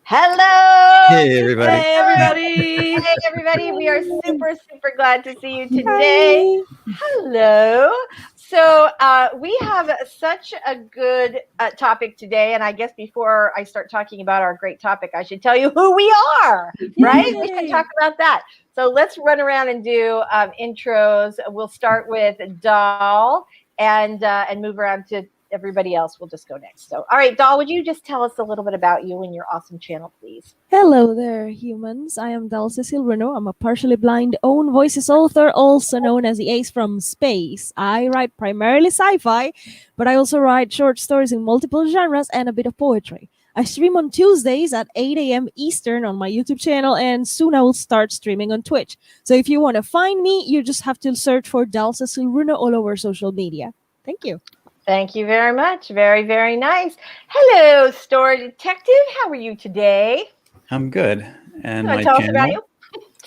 Hello. Hey, everybody. Hey, everybody. Hey, everybody. We are super, super glad to see you today. Hello. So we have such a good topic today. And I guess before I start talking about our great topic, I should tell you who we are, right? We should talk about that. So let's run around and do intros. We'll start with Doll and move around to everybody else. Will just go next. So, all right, Doll, would you just tell us a little bit about you and your awesome channel, please? Hello there, humans. I am Books Cecil Runo. I'm a partially blind own voices author, also known as the Ace from Space. I write primarily sci-fi, but I also write short stories in multiple genres and a bit of poetry. I stream on Tuesdays at 8 a.m. Eastern on my YouTube channel, and soon I will start streaming on Twitch. So if you want to find me, you just have to search for Books Cecil Runo all over social media. Thank you. Thank you very much. Very, very nice. Hello, Story Detective. How are you today? I'm good. And my tell us channel, about you?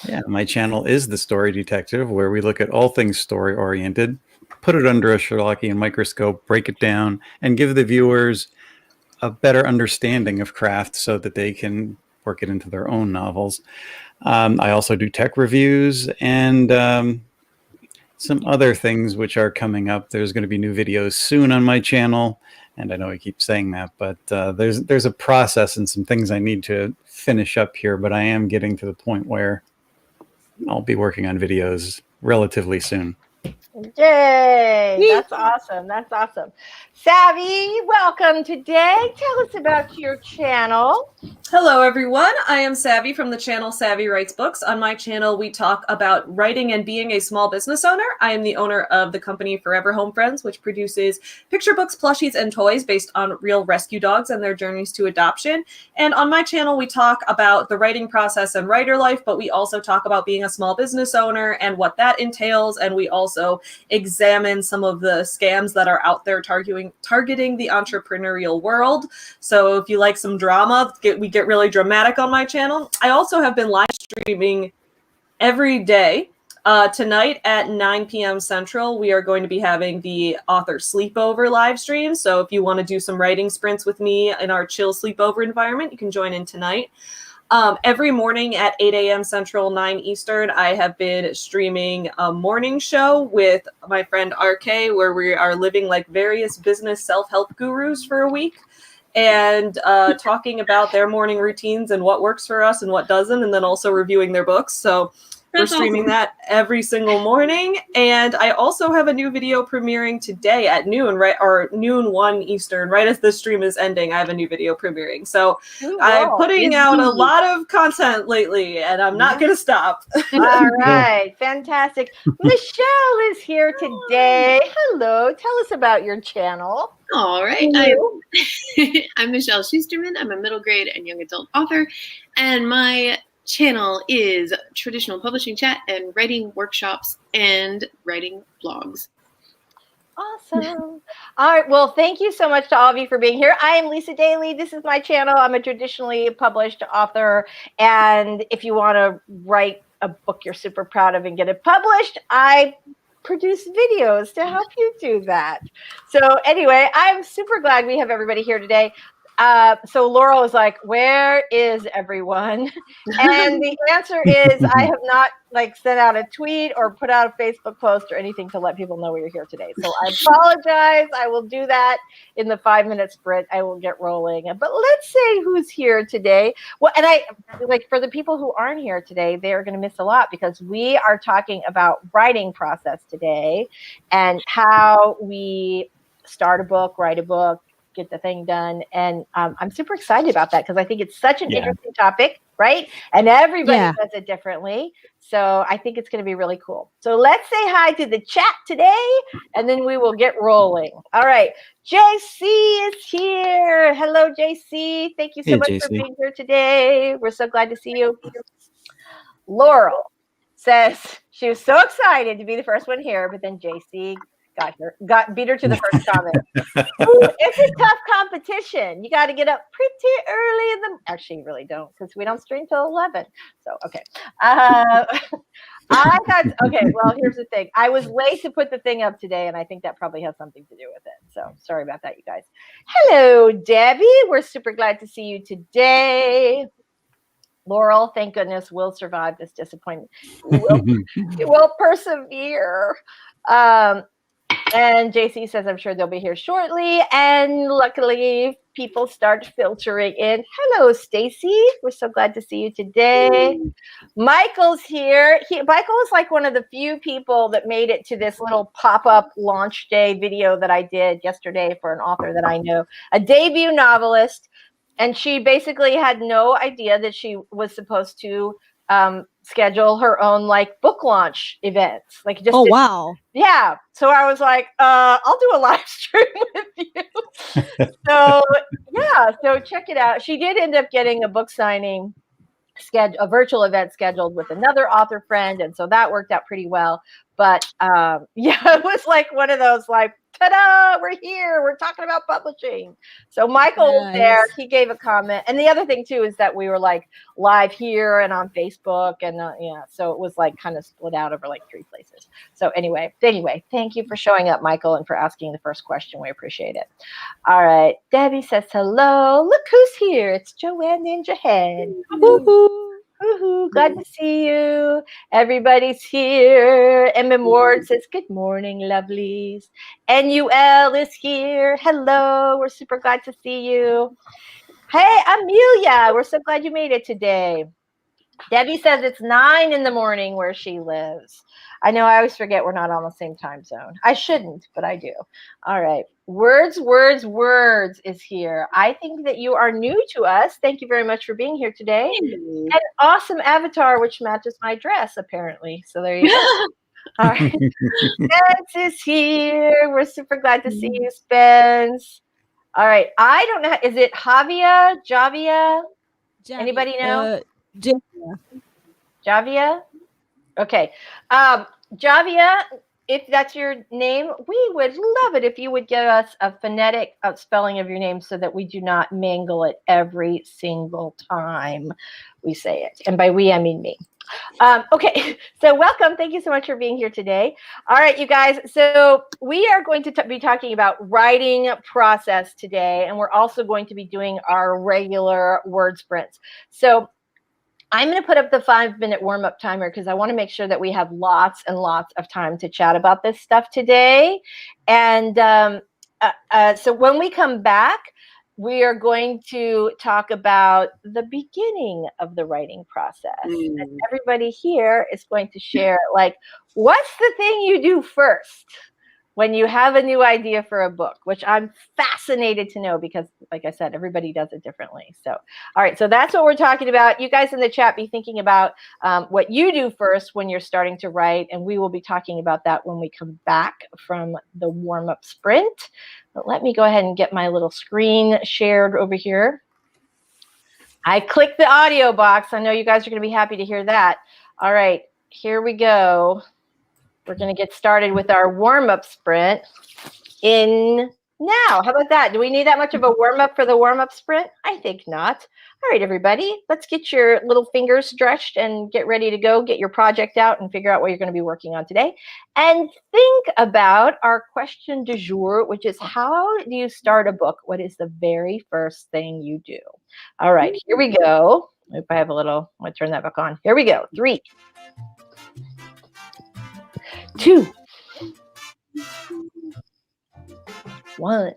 Yeah, my channel is The Story Detective, where we look at all things story-oriented, put it under a Sherlockian microscope, break it down, and give the viewers a better understanding of craft so that they can work it into their own novels. I also do tech reviews and some other things which are coming up. There's going to be new videos soon on my channel, and I know I keep saying that, but there's a process and some things I need to finish up here, but I am getting to the point where I'll be working on videos relatively soon. Yay! That's awesome. That's awesome. Savvy, welcome today. Tell us about your channel. Hello, everyone. I am Savvy from the channel Savvy Writes Books. On my channel, we talk about writing and being a small business owner. I am the owner of the company Forever Home Friends, which produces picture books, plushies, and toys based on real rescue dogs and their journeys to adoption. And on my channel, we talk about the writing process and writer life, but we also talk about being a small business owner and what that entails. And we also examine some of the scams that are out there targeting the entrepreneurial world. So if you like some drama, we get really dramatic on my channel. I also have been live streaming every day. Tonight at 9 p.m. Central, we are going to be having the author sleepover live stream. So if you want to do some writing sprints with me in our chill sleepover environment, you can join in tonight. Every morning at 8 a.m. Central, 9 Eastern, I have been streaming a morning show with my friend RK, where we are living like various business self-help gurus for a week and talking about their morning routines and what works for us and what doesn't, and then also reviewing their books. So we're streaming that every single morning. And I also have a new video premiering today at noon, noon 1 Eastern, right as the stream is ending. I have a new video premiering. So I'm putting out a lot of content lately, and I'm not going to stop. All right. Fantastic. Michelle is here today. Hello. Tell us about your channel. All right. I'm Michelle Schusterman. I'm a middle grade and young adult author, and my channel is traditional publishing chat and writing workshops and writing blogs. Awesome. All right. Well, thank you so much to all of you for being here. I am Lisa Daly. This is my channel. I'm a traditionally published author. And if you want to write a book you're super proud of and get it published, I produce videos to help you do that. So anyway, I'm super glad we have everybody here today. So Laurel is like, where is everyone? And the answer is I have not sent out a tweet or put out a Facebook post or anything to let people know we're here today. So I apologize. I will do that in the 5-minute sprint. I will get rolling. But let's say who's here today. Well, and for the people who aren't here today, they're going to miss a lot because we are talking about writing process today and how we start a book, write a book, get the thing done. And I'm super excited about that because I think it's such an interesting topic, right? And everybody does it differently. So I think it's going to be really cool. So let's say hi to the chat today, and then we will get rolling. All right. JC is here. Hello, JC. Thank you so much for being here today. We're so glad to see you. Laurel says she was so excited to be the first one here, but then JC beat her to the first comment. Ooh, it's a tough competition. You got to get up pretty early in the. Actually, you really don't, because we don't stream till 11. So okay. I got okay. Well, here's the thing. I was late to put the thing up today, and I think that probably has something to do with it. So sorry about that, you guys. Hello, Debbie. We're super glad to see you today. Laurel, thank goodness, will survive this disappointment. You will persevere. And JC says, I'm sure they'll be here shortly. And luckily, people start filtering in. Hello, Stacy. We're so glad to see you today. Michael's here. Michael is like one of the few people that made it to this little pop-up launch day video that I did yesterday for an author that I know, a debut novelist. And she basically had no idea that she was supposed to schedule her own like book launch events. Like just wow. Yeah. So I was like, I'll do a live stream with you. So yeah, so check it out. She did end up getting a book signing a virtual event scheduled with another author friend, and so that worked out pretty well. But yeah, it was like one of those like, ta-da, we're here, we're talking about publishing. So Michael was there, he gave a comment. And the other thing too is that we were like live here and on Facebook, and yeah, so it was like kind of split out over like 3 places. So anyway, thank you for showing up, Michael, and for asking the first question. We appreciate it. All right, Debbie says hello. Look who's here. It's Joanne Ninja Head. Woohoo, glad to see you. Everybody's here. MM Ward says, good morning, lovelies. NUL is here. Hello, we're super glad to see you. Hey, Amelia, we're so glad you made it today. Debbie says it's 9 in the morning where she lives. I know I always forget we're not on the same time zone. I shouldn't, but I do. All right. Words is here. I think that you are new to us. Thank you very much for being here today. An awesome avatar, which matches my dress, apparently. So there you go. All right. Spence is here. We're super glad to see you, Spence. All right. I don't know. Is it Javia? Anybody know? Javia? Okay. Javia, if that's your name, we would love it if you would give us a phonetic spelling of your name so that we do not mangle it every single time we say it. And by we, I mean me. Okay, so welcome. Thank you so much for being here today. All right, you guys. So we are going to be talking about writing process today, and we're also going to be doing our regular word sprints. So I'm going to put up the 5-minute warm-up timer because I want to make sure that we have lots and lots of time to chat about this stuff today. And so when we come back, we are going to talk about the beginning of the writing process. And everybody here is going to share, like, what's the thing you do first when you have a new idea for a book, which I'm fascinated to know because, like I said, everybody does it differently. So, all right, so that's what we're talking about. You guys in the chat be thinking about what you do first when you're starting to write, and we will be talking about that when we come back from the warm-up sprint. But let me go ahead and get my little screen shared over here. I clicked the audio box. I know you guys are going to be happy to hear that. All right, here we go. We're going to get started with our warm-up sprint in now. How about that? Do we need that much of a warm-up for the warm-up sprint? I think not. All right, everybody, let's get your little fingers stretched and get ready to go. Get your project out and figure out what you're going to be working on today. And think about our question du jour, which is, how do you start a book? What is the very first thing you do? All right, here we go. If I have a little, I'm going to turn that back on. Here we go. 3, 2, 1.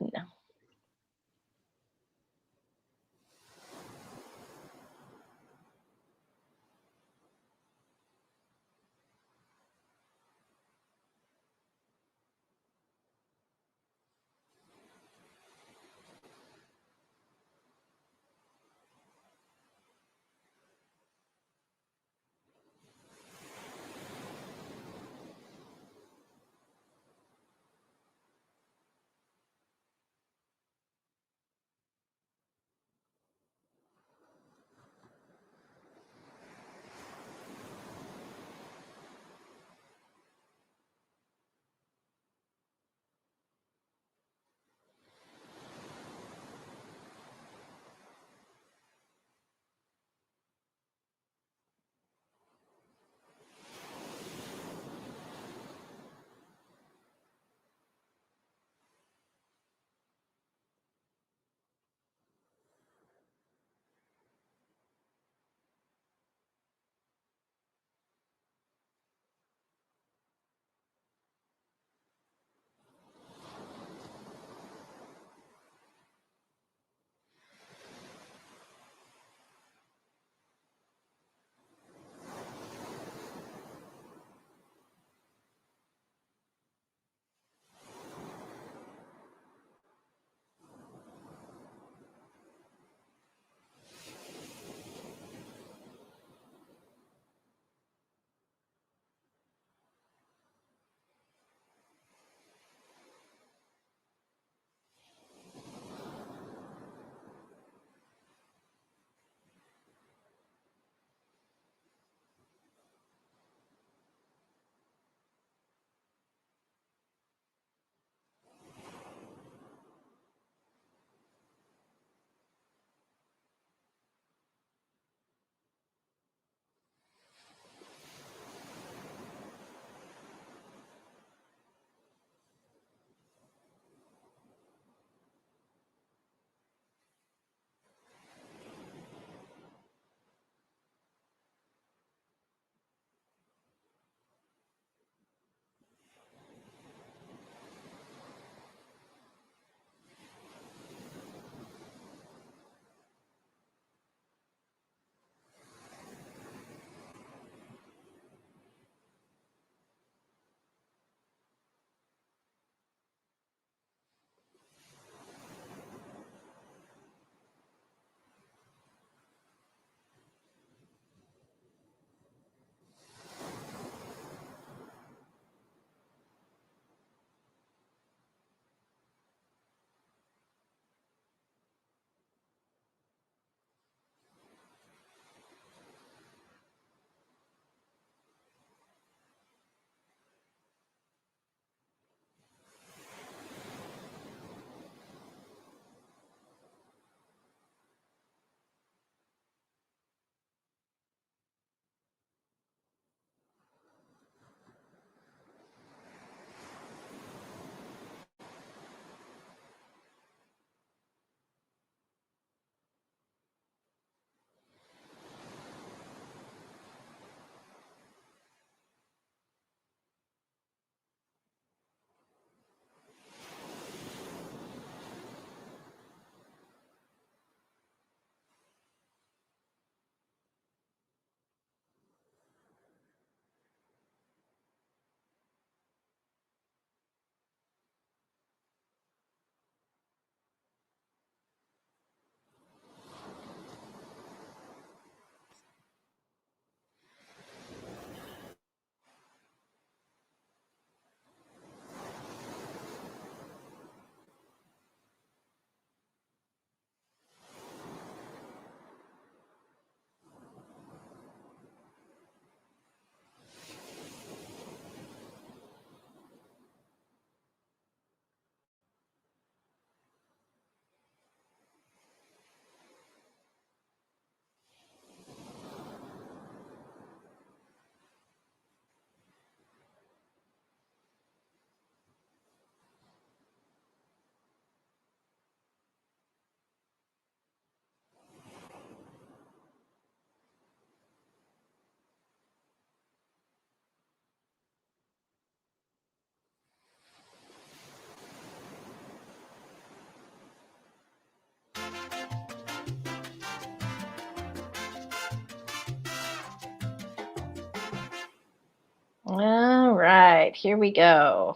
All right, here we go.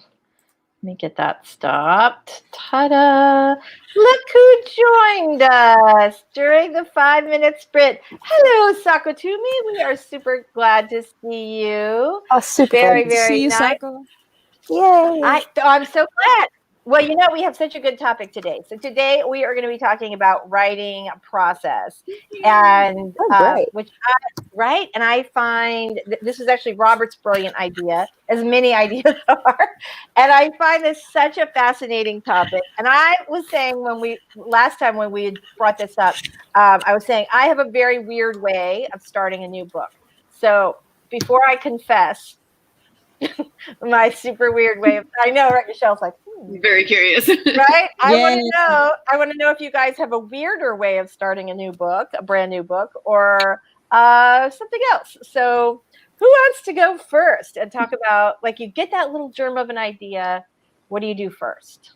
Let me get that stopped. Ta-da! Look who joined us during the 5-minute sprint. Hello, Sakotumi. We are super glad to see you. Oh, super Very, fun. very See you, nice. Sako. Yay. I'm so glad. Well, we have such a good topic today. So today we are going to be talking about writing process, and Great. right. And I find this is actually Robert's brilliant idea, as many ideas are, and I find this such a fascinating topic. And I was saying last time when we had brought this up, I was saying I have a very weird way of starting a new book. So before I confess my super weird way of, I know, right? Michelle's like, Very curious. right? I want Yeah. to know. I want to know if you guys have a weirder way of starting a new book, a brand new book, or something else. So, who wants to go first and talk about, like, you get that little germ of an idea? What do you do first?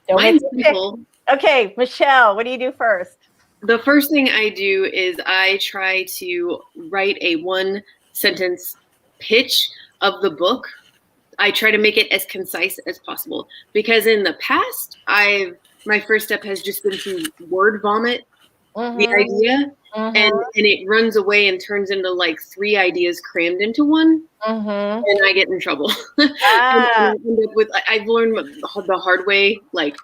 Don't make Mine's me pick. simple. Okay, Michelle, what do you do first? The first thing I do is I try to write a 1-sentence pitch of the book. I try to make it as concise as possible, because in the past, my first step has just been to word vomit the idea, and it runs away and turns into like 3 ideas crammed into one, and I get in trouble. And I end up with, I've learned the hard way, like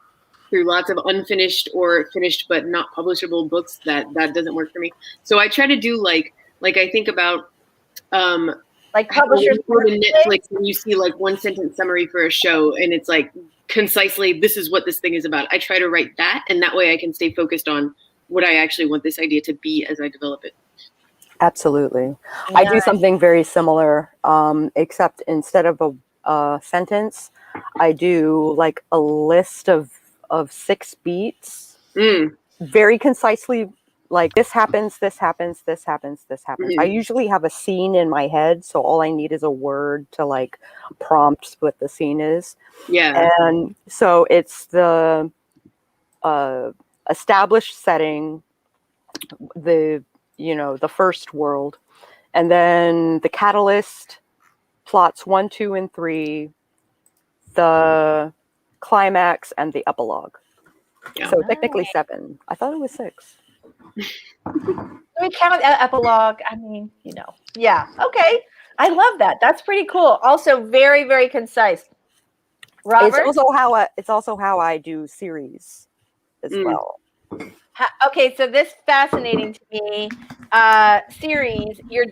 through lots of unfinished or finished but not publishable books, that doesn't work for me. So I try to do like I think about like publishers in Netflix, when you see like 1-sentence summary for a show, and it's like concisely, this is what this thing is about. I try to write that, and that way I can stay focused on what I actually want this idea to be as I develop it. Absolutely. I do something very similar, except instead of a sentence, I do like a list of 6 beats, very concisely. Like, this happens, this happens, this happens, this happens. I usually have a scene in my head, so all I need is a word to like prompt what the scene is. Yeah. And so it's the established setting, the first world, and then the catalyst, plots 1, 2, and 3, the climax, and the epilogue. Yeah. So technically 7. I thought it was 6. We count epilogue. I mean, yeah. Okay. I love that. That's pretty cool. Also, very, very concise. Robert? It's also how I do series as well. Okay, so this fascinating to me. Series, you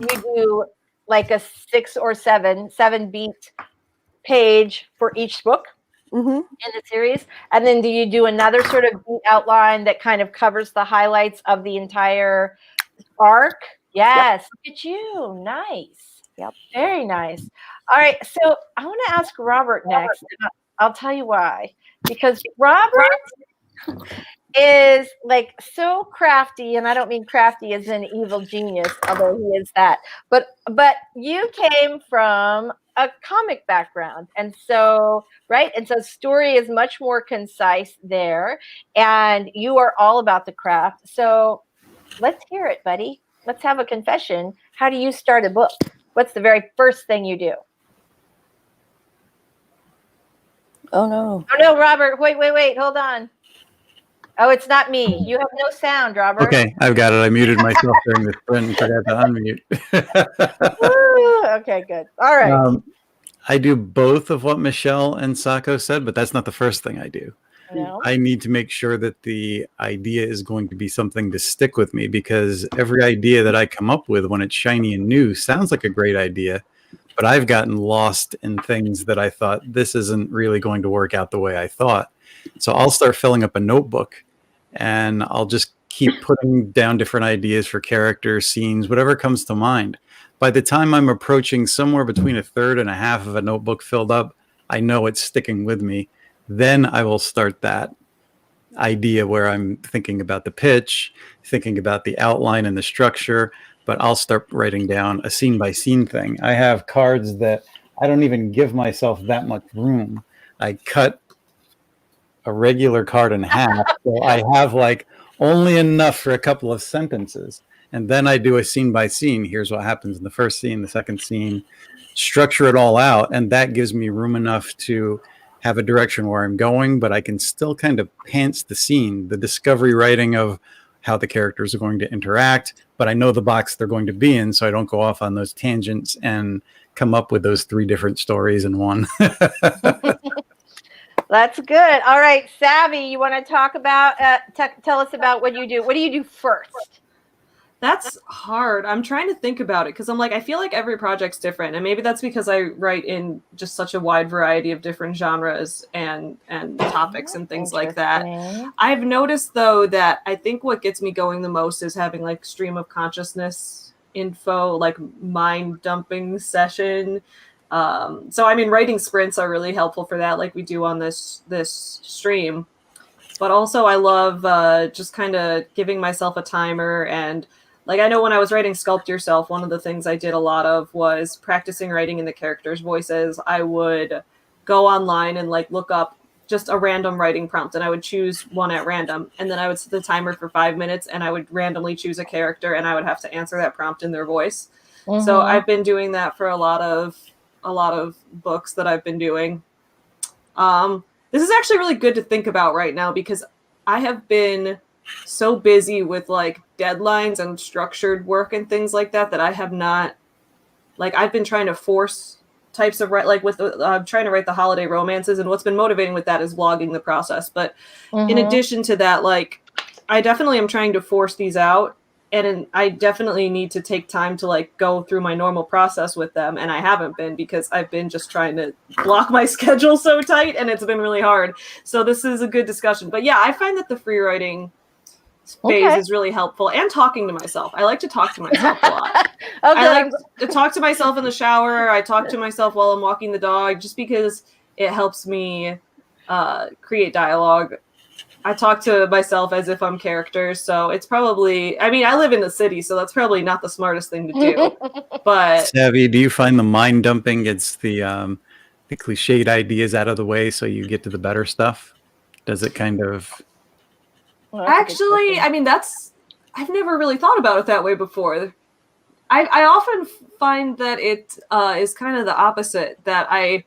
do like a 6 or 7 beat page for each book in the series, and then do you do another sort of beat outline that kind of covers the highlights of the entire arc? Yes. Yep. Look at you. Nice. Yep. Very nice. All right, so I want to ask Robert next. And I'll tell you why. Because Robert is like so crafty, and I don't mean crafty as an evil genius, although he is that. But you came from a comic background, and so story is much more concise there, and you are all about the craft. So let's hear it, buddy. Let's have a confession. How do you start a book? What's the very first thing you do? Oh no, Robert, wait, hold on. Oh, it's not me. You have no sound, Robert. Okay, I've got it. I muted myself during the sprint and forgot to unmute. Ooh, okay, good. All right. I do both of what Michelle and Sako said, but that's not the first thing I do. No. I need to make sure that the idea is going to be something to stick with me, because every idea that I come up with when it's shiny and new sounds like a great idea, but I've gotten lost in things that I thought, this isn't really going to work out the way I thought. So I'll start filling up a notebook, and I'll just keep putting down different ideas for characters, scenes, whatever comes to mind. By the time I'm approaching somewhere between a third and a half of a notebook filled up, I know it's sticking with me. Then I will start that idea where I'm thinking about the pitch, thinking about the outline and the structure, but I'll start writing down a scene by scene thing. I have cards that I don't even give myself that much room. I cut a regular card in half, so I have like only enough for a couple of sentences. And then I do a scene by scene. Here's what happens in the first scene, the second scene, structure it all out. And that gives me room enough to have a direction where I'm going, but I can still kind of pants the scene, the discovery writing of how the characters are going to interact, but I know the box they're going to be in, so I don't go off on those tangents and come up with those 3 different stories in one. That's good. All right, Savvy, you want to talk about, tell us about what you do. What do you do first? That's hard. I'm trying to think about it because I'm like, I feel like every project's different. And maybe that's because I write in just such a wide variety of different genres and topics and things like that. I've noticed, though, that I think what gets me going the most is having like stream of consciousness info, like mind dumping session. So, I mean, writing sprints are really helpful for that, like we do on this stream. But also I love just kind of giving myself a timer. And like, I know when I was writing Sculpt Yourself, one of the things I did a lot of was practicing writing in the characters' voices. I would go online and like look up just a random writing prompt, and I would choose one at random. And then I would set the timer for 5 minutes, and I would randomly choose a character, and I would have to answer that prompt in their voice. So I've been doing that for a lot of books that I've been doing. This is actually really good to think about right now because I have been so busy with like deadlines and structured work and things like that I have not, like, I've been trying to force types of write, like with I'm trying to write the holiday romances, and what's been motivating with that is vlogging the process. But in addition to that, like, I definitely am trying to force these out, and I definitely need to take time to like go through my normal process with them, and I haven't been because I've been just trying to block my schedule so tight, and it's been really hard. So this is a good discussion. But yeah, I find that the free writing phase is really helpful, and talking to myself. I like to talk to myself a lot. I like to talk to myself in the shower. I talk to myself while I'm walking the dog, just because it helps me create dialogue. I talk to myself as if I'm characters, so it's probably, I mean, I live in the city, so that's probably not the smartest thing to do. But Savvy, do you find the mind dumping gets the cliched ideas out of the way so you get to the better stuff? Does it kind of... Actually, I mean, I've never really thought about it that way before. I often find that it is kind of the opposite, that I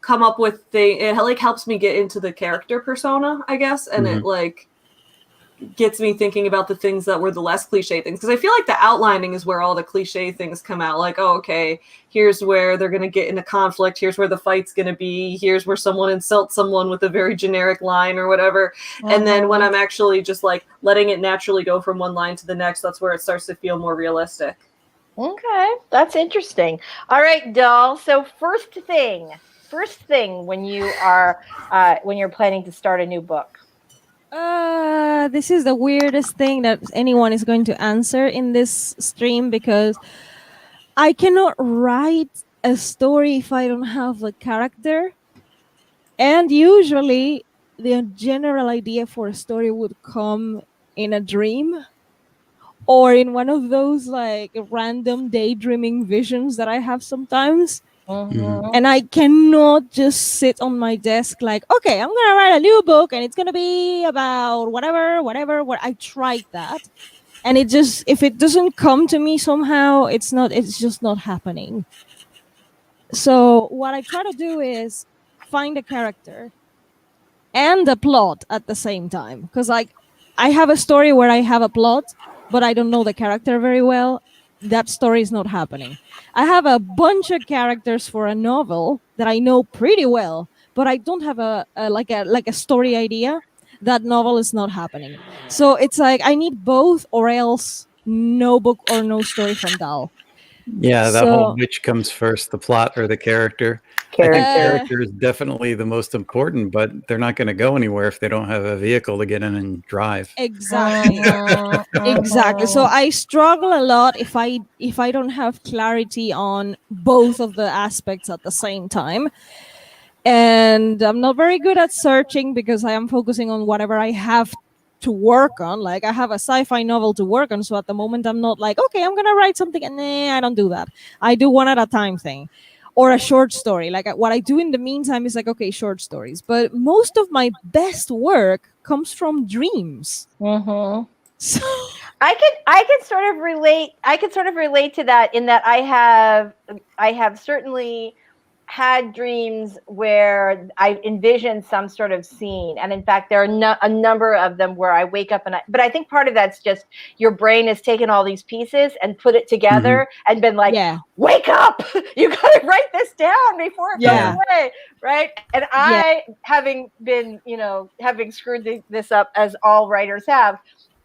come up with it like helps me get into the character persona, I guess, and it like gets me thinking about the things that were the less cliche things, because I feel like the outlining is where all the cliche things come out, like, oh, okay, here's where they're going to get into conflict, here's where the fight's going to be, here's where someone insults someone with a very generic line or whatever. And then when I'm actually just like letting it naturally go from one line to the next, that's where it starts to feel more realistic. Okay, that's interesting. All right, Doll, so first thing when you are when you're planning to start a new book. This is the weirdest thing that anyone is going to answer in this stream, because I cannot write a story if I don't have a character. And usually the general idea for a story would come in a dream or in one of those like random daydreaming visions that I have sometimes. And I cannot just sit on my desk like, okay, I'm going to write a new book and it's going to be about whatever. I tried that. And it just, if it doesn't come to me somehow, it's just not happening. So what I try to do is find a character and a plot at the same time. Because like, I have a story where I have a plot, but I don't know the character very well. That story is not happening. I have a bunch of characters for a novel that I know pretty well, but I don't have a story idea. That novel is not happening. So it's like I need both, or else no book or no story from Dal. Yeah, that whole which comes first, the plot or the character. I think character is definitely the most important, but they're not going to go anywhere if they don't have a vehicle to get in and drive. Exactly. Exactly. So I struggle a lot if I don't have clarity on both of the aspects at the same time. And I'm not very good at searching because I am focusing on whatever I have to work on. Like I have a sci-fi novel to work on, so at the moment I'm not like, okay, I'm gonna write something, and I don't do that. I do one at a time thing, or a short story. Like what I do in the meantime is like, okay, short stories. But most of my best work comes from dreams. So I could sort of relate. I could sort of relate to that in that I have certainly had dreams where I envisioned some sort of scene, and in fact, there are a number of them where I wake up but I think part of that's just your brain has taken all these pieces and put it together and been like, yeah, "Wake up! You got to write this down before it Yeah. goes away." Right? And I, having been, having screwed this up as all writers have.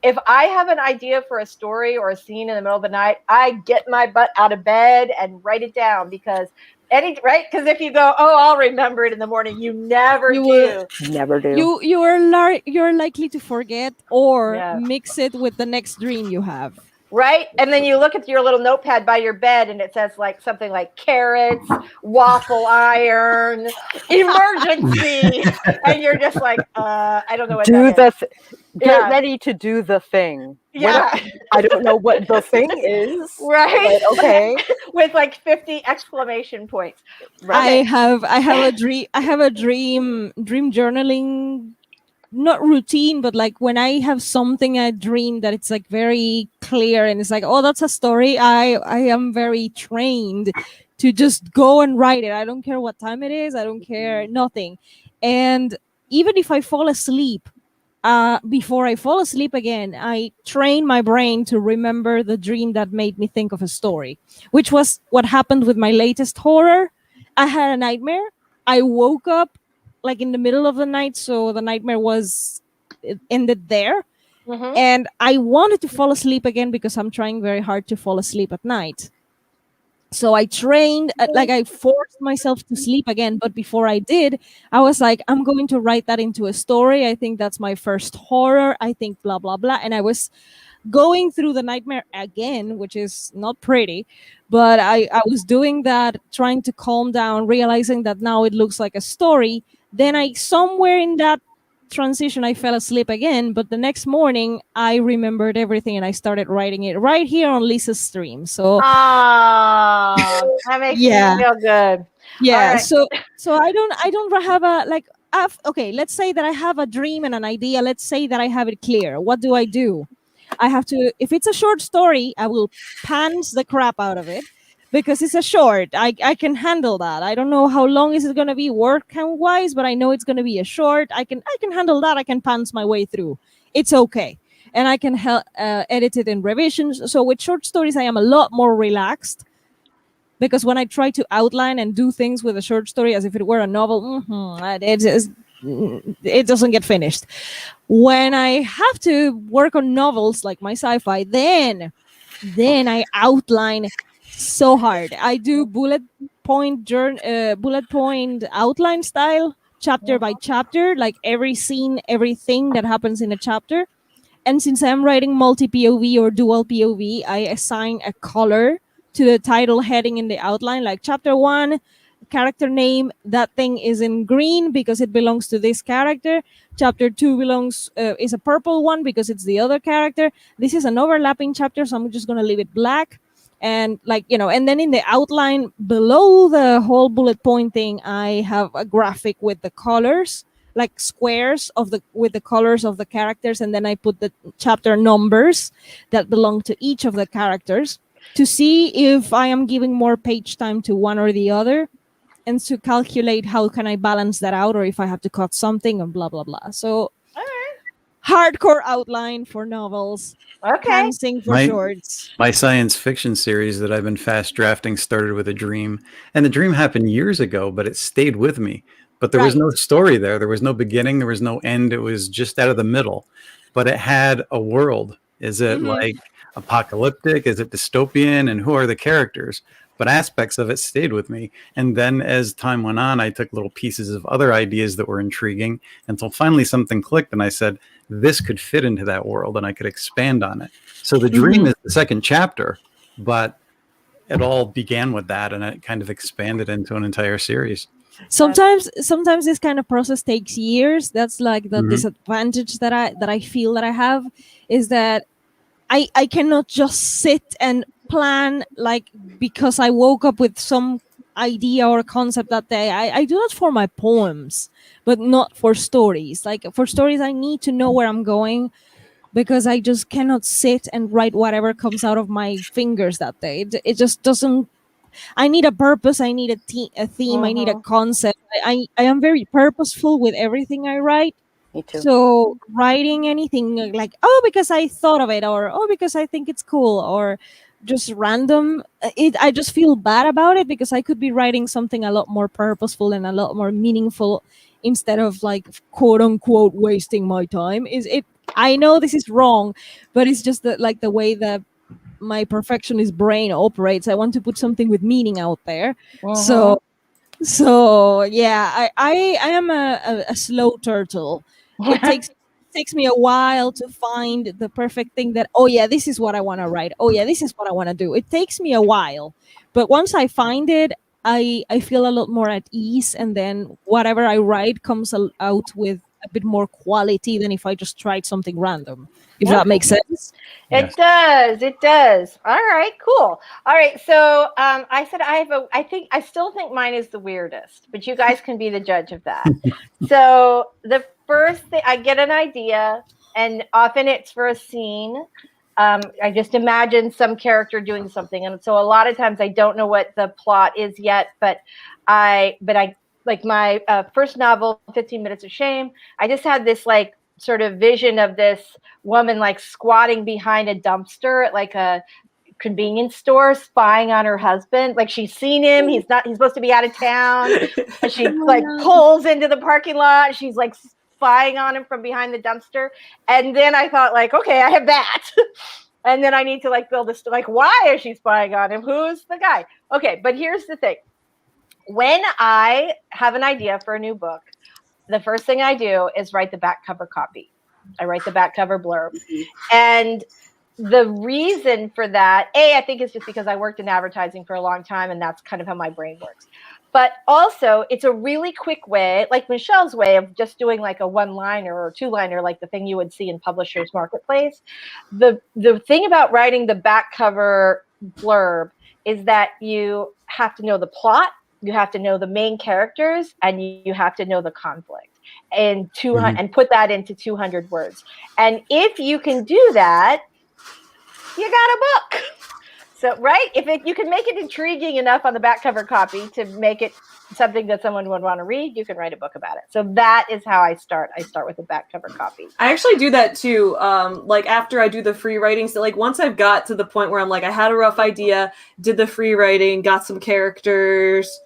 If I have an idea for a story or a scene in the middle of the night, I get my butt out of bed and write it down because because if you go, oh, I'll remember it in the morning, you never You do. will. Never do. You're likely to forget or Yeah. mix it with the next dream you have. Right? And then you look at your little notepad by your bed and it says like something like carrots, waffle iron, emergency. And you're just like, I don't know what that is. Get ready to do the thing. Yeah. I don't know what the thing is. Right. But okay. With like 50 exclamation points. I have a dream journaling, not routine, but like when I have something I dream that it's like very clear and it's like, oh, that's a story. I am very trained to just go and write it. I don't care what time it is. I don't care nothing. And even if I fall asleep, before I fall asleep again, I train my brain to remember the dream that made me think of a story, which was what happened with my latest horror. I had a nightmare. I woke up like in the middle of the night, so the nightmare it ended there. And I wanted to fall asleep again because I'm trying very hard to fall asleep at night. So I trained, like I forced myself to sleep again. But before I did, I was like, I'm going to write that into a story. I think that's my first horror. I think blah, blah, blah. And I was going through the nightmare again, which is not pretty. But I was doing that, trying to calm down, realizing that now it looks like a story. Then somewhere in that transition, I fell asleep again. But the next morning, I remembered everything and I started writing it right here on Lisa's stream. So that makes me feel good. Yeah. Right. So I don't have okay, let's say that I have a dream and an idea. Let's say that I have it clear. What do? I have to, if it's a short story, I will pants the crap out of it because it's a short. I can handle that. I don't know how long is it going to be work count wise, but I know it's going to be a short. I can handle that. I can pants my way through. It's okay. And I can edit it in revisions. So with short stories, I am a lot more relaxed because when I try to outline and do things with a short story as if it were a novel, it doesn't get finished. When I have to work on novels like my sci-fi, then I outline so hard. I do bullet point outline style, chapter by chapter, like every scene, everything that happens in a chapter. And since I'm writing multi-POV or dual POV, I assign a color to the title heading in the outline, like chapter 1, character name, that thing is in green because it belongs to this character. Chapter 2 is a purple one because it's the other character. This is an overlapping chapter, so I'm just going to leave it black. And and then in the outline below the whole bullet point thing, I have a graphic with the colors, like squares with the colors of the characters, and then I put the chapter numbers that belong to each of the characters to see if I am giving more page time to one or the other, and to calculate how can I balance that out, or if I have to cut something and blah blah blah. So hardcore outline for novels. Okay. Pantsing for shorts. My science fiction series that I've been fast drafting started with a dream, and the dream happened years ago, but it stayed with me. But there was no story there. There was no beginning. There was no end. It was just out of the middle. But it had a world. Is it like apocalyptic? Is it dystopian? And who are the characters? But aspects of it stayed with me. And then as time went on, I took little pieces of other ideas that were intriguing until finally something clicked. And I said, this could fit into that world and I could expand on it. So the dream is the second chapter, but it all began with that. And it kind of expanded into an entire series. Sometimes this kind of process takes years. That's like the disadvantage that I feel that I have, is that I cannot just sit and plan, like, because I woke up with some idea or concept that day. I do that for my poems, but not for stories. Like for stories, I need to know where I'm going because I just cannot sit and write whatever comes out of my fingers that day. It just doesn't. I need a purpose. I need a theme. I need a concept. I am very purposeful with everything I write. Me too. So writing anything like, oh, because I thought of it, or oh, because I think it's cool, or just random, I just feel bad about it, because I could be writing something a lot more purposeful and a lot more meaningful, instead of like quote unquote wasting my time. Is it? I know this is wrong, but it's just that, like, the way that my perfectionist brain operates. I want to put something with meaning out there. So yeah, I am a slow turtle. It takes me a while to find the perfect thing that, oh yeah, this is what I want to write. Oh yeah, this is what I want to do. It takes me a while, but once I find it, I feel a lot more at ease, and then whatever I write comes out with a bit more quality than if I just tried something random. If that makes sense. It does. It does. All right, cool. All right. So I said I still think mine is the weirdest, but you guys can be the judge of that. So the first thing, I get an idea, and often it's for a scene. I just imagine some character doing something. And so a lot of times I don't know what the plot is yet, but I like my first novel, 15 Minutes of Shame, I just had this like sort of vision of this woman like squatting behind a dumpster at like a convenience store, spying on her husband. Like she's seen him, he's supposed to be out of town, and she pulls into the parking lot. She's like spying on him from behind the dumpster. And then I thought, like, okay, I have that. And then I need to like build this, like, why is she spying on him? Who's the guy? Okay, but here's the thing. When I have an idea for a new book, the first thing I do is write the back cover copy. I write the back cover blurb. And the reason for that, I think it's just because I worked in advertising for a long time, and that's kind of how my brain works. But also, it's a really quick way, like Michelle's way of just doing like a one-liner or two-liner, like the thing you would see in Publishers Marketplace. The thing about writing the back cover blurb is that you have to know the plot, you have to know the main characters, and you have to know the conflict, and and put that into 200 words. And if you can do that, you got a book. So, right? If you can make it intriguing enough on the back cover copy to make it something that someone would want to read, you can write a book about it. So that is how I start. I start with the back cover copy. I actually do that too. Like after I do the free writing, so like once I've got to the point where I'm like, I had a rough idea, did the free writing, got some characters,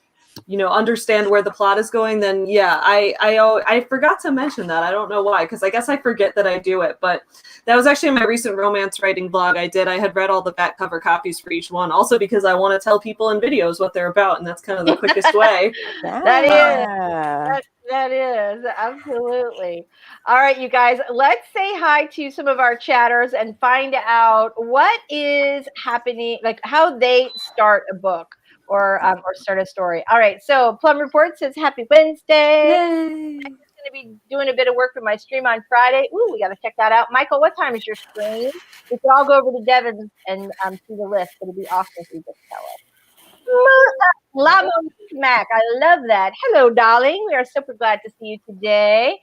understand where the plot is going, then yeah, I forgot to mention that. I don't know why, because I guess I forget that I do it, but that was actually my recent romance writing blog I did. I had read all the back cover copies for each one, also because I want to tell people in videos what they're about, and that's kind of the quickest way. That is absolutely. All right, you guys, let's say hi to some of our chatters and find out what is happening, like how they start a book or start a story. All right, so Plum Report says happy Wednesday. Yay. I'm just going to be doing a bit of work for my stream on Friday. Ooh, we got to check that out. Michael, what time is your stream? We could all go over to Devin and see the list. It'll be awesome if you just tell us. Lamo Mac, I love that. Hello, darling. We are super glad to see you today.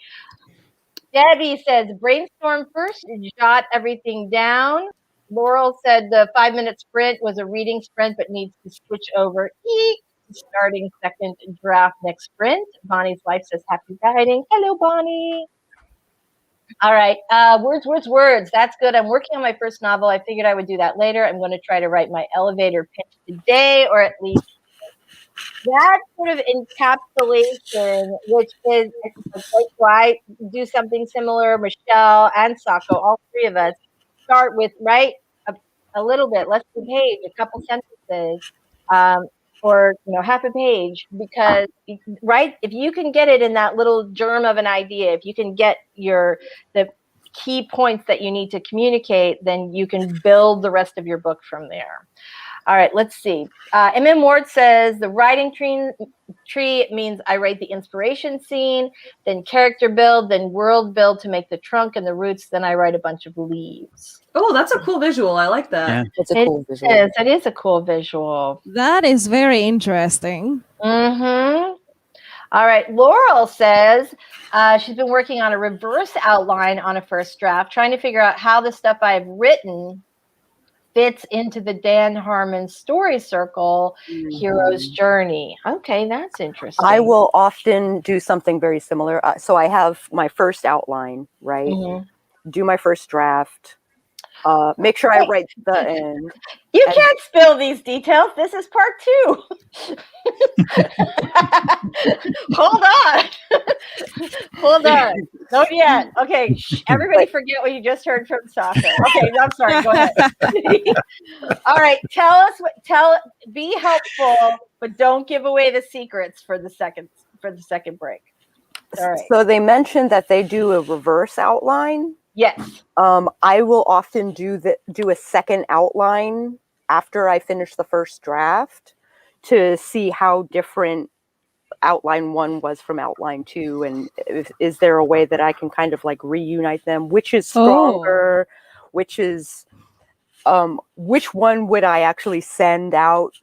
Debbie says, brainstorm first, jot everything down. Laurel said the 5-minute sprint was a reading sprint, but needs to switch over. Starting second draft next sprint. Bonnie's Life says, happy writing. Hello, Bonnie. All right. Words. That's good. I'm working on my first novel. I figured I would do that later. I'm going to try to write my elevator pitch today, or at least that sort of encapsulation, which is why I do something similar. Michelle and Sako, all three of us, start with write a little bit, less than a page, a couple sentences, or half a page, because if you can get it in that little germ of an idea, if you can get the key points that you need to communicate, then you can build the rest of your book from there. All right, let's see. M.M. Ward says the writing tree means I write the inspiration scene, then character build, then world build to make the trunk and the roots, then I write a bunch of leaves. Oh, that's a cool visual. I like that. Yeah. It's a cool visual. It is a cool visual. That is very interesting. Mm-hmm. All right. Laurel says she's been working on a reverse outline on a first draft, trying to figure out how the stuff I've written fits into the Dan Harmon story circle, hero's journey. Okay, that's interesting. I will often do something very similar. So I have my first outline, right? Do my first draft. Make sure I write the end. You can't spill these details. This is part 2. Hold on. Hold on. Not yet. Okay. Shh. Everybody forget what you just heard from Sasha. Okay. I'm sorry. Go ahead. All right. Be helpful, but don't give away the secrets for the second break. All right. So they mentioned that they do a reverse outline. Yes. I will often do a second outline after I finish the first draft to see how different outline 1 was from outline 2, and is there a way that I can kind of like reunite them? Which is stronger? Which one would I actually send out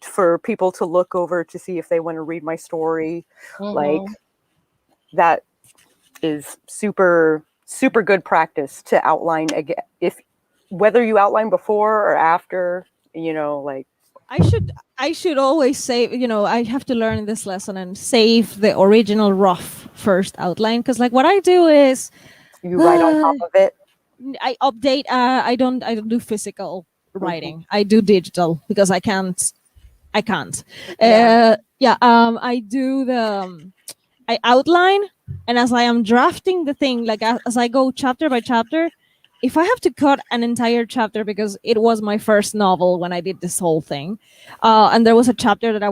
for people to look over to see if they want to read my story? Like that is super good practice to outline again. Whether you outline before or after, like I should always save, I have to learn this lesson and save the original rough first outline, because like what I do is you write on top of it. I update. I don't do physical writing. I do digital because I can't. I do I outline, and as I am drafting the thing, like as I go chapter by chapter, if I have to cut an entire chapter, because it was my first novel when I did this whole thing, and there was a chapter that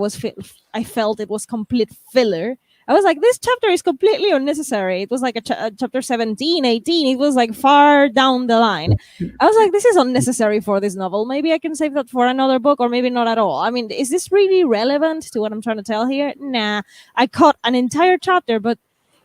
I felt it was complete filler. I was like, this chapter is completely unnecessary. It was like a chapter 17, 18. It was like far down the line. I was like, this is unnecessary for this novel. Maybe I can save that for another book, or maybe not at all. I mean, is this really relevant to what I'm trying to tell here? Nah, I cut an entire chapter, but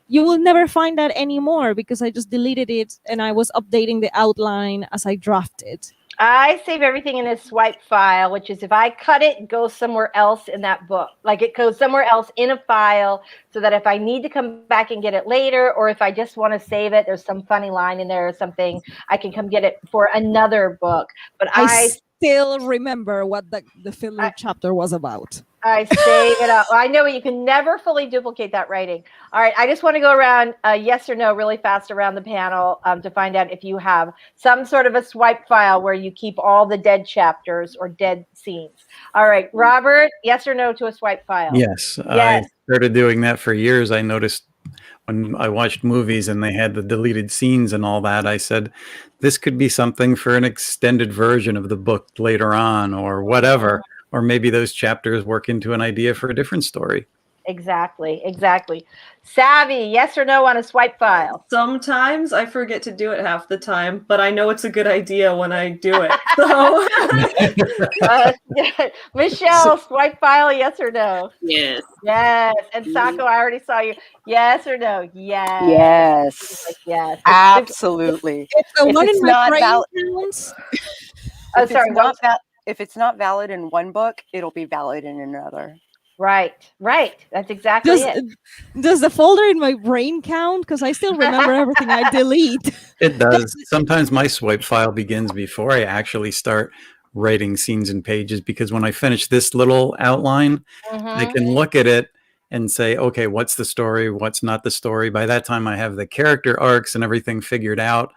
you will never find that anymore because I just deleted it and I was updating the outline as I drafted. I save everything in a swipe file, which is if I cut it, it goes somewhere else in that book. Like it goes somewhere else in a file, so that if I need to come back and get it later, or if I just want to save it, there's some funny line in there or something, I can come get it for another book. But I still remember what the filler chapter was about. I save it up. I know you can never fully duplicate that writing. All right. I just want to go around yes or no really fast around the panel to find out if you have some sort of a swipe file where you keep all the dead chapters or dead scenes. All right. Robert, yes or no to a swipe file? Yes. I started doing that for years. I noticed when I watched movies and they had the deleted scenes and all that, I said, this could be something for an extended version of the book later on or whatever. Or maybe those chapters work into an idea for a different story. Exactly. Savvy, yes or no on a swipe file? Sometimes I forget to do it half the time, but I know it's a good idea when I do it. So, Michelle, swipe file, yes or no? Yes. Yes. And Sako, I already saw you. Yes or no? Yes. Yes. Like, yes. Absolutely. If the one in my brain counts. Oh, sorry. If it's not valid in one book, it'll be valid in another. Right. That's exactly it. Does the folder in my brain count? Because I still remember everything I delete. It does. Sometimes my swipe file begins before I actually start writing scenes and pages, because when I finish this little outline, I can look at it and say, okay, what's the story? What's not the story? By that time, I have the character arcs and everything figured out.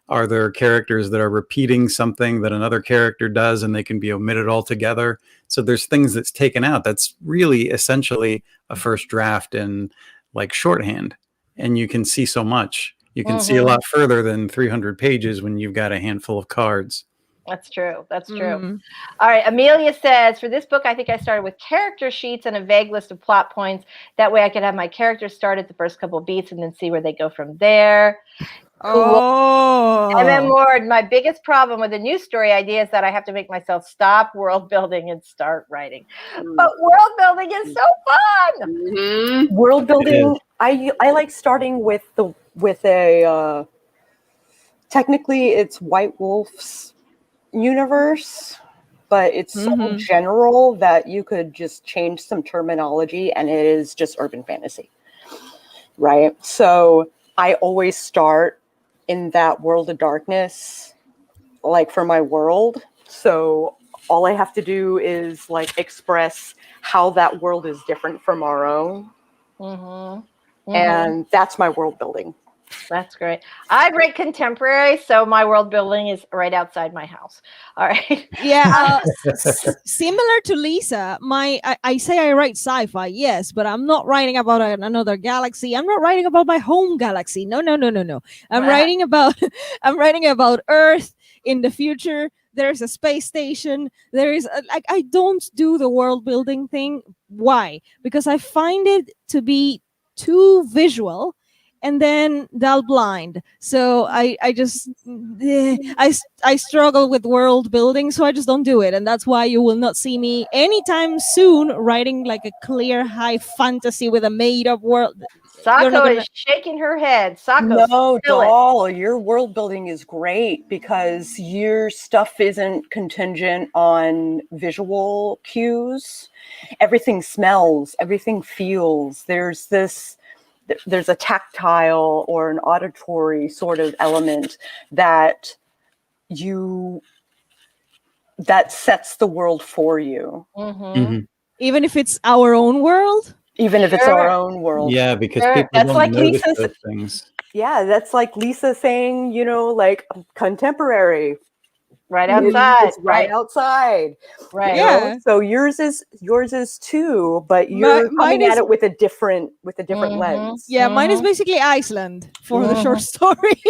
Are there characters that are repeating something that another character does and they can be omitted altogether? So there's things that's taken out. That's really essentially a first draft in like shorthand. And you can see so much. You can see a lot further than 300 pages when you've got a handful of cards. That's true. All right. Amelia says, for this book, I think I started with character sheets and a vague list of plot points. That way I could have my characters start at the first couple of beats and then see where they go from there. And then Ward, my biggest problem with a new story idea is that I have to make myself stop world building and start writing. But world building is so fun. World building, I like starting with a technically it's White Wolf's universe. but it's so Mhm. general that you could just change some terminology and it is just urban fantasy, right? So I always start in that world of darkness, like for my world. So all I have to do is like express how that world is different from our own. And that's my world building. That's great. I write contemporary, so my world building is right outside my house. All right. Yeah, similar to Lisa, I say I write sci-fi, yes, but I'm not writing about another galaxy. I'm not writing about my home galaxy. No. I'm writing about I'm writing about Earth in the future. There's a space station. There is like, I don't do the world building thing. Why? Because I find it to be too visual, and then dull blind. So I just I struggle with world building, so I just don't do it, and that's why you will not see me anytime soon writing like a clear high fantasy with a made up world. Sako is shaking her head. Sako, no, doll, your world building is great because your stuff isn't contingent on visual cues. Everything smells, everything feels. There's a tactile or an auditory sort of element that sets the world for you. Even if it's our own world? Even if it's our own world. Yeah, because people that's don't like notice Lisa's, those things. Yeah, that's like Lisa saying, like contemporary. Right outside. It's right outside. Right. Yeah. So yours is too, but you're coming at it with a different lens. Yeah, mine is basically Iceland for the short story.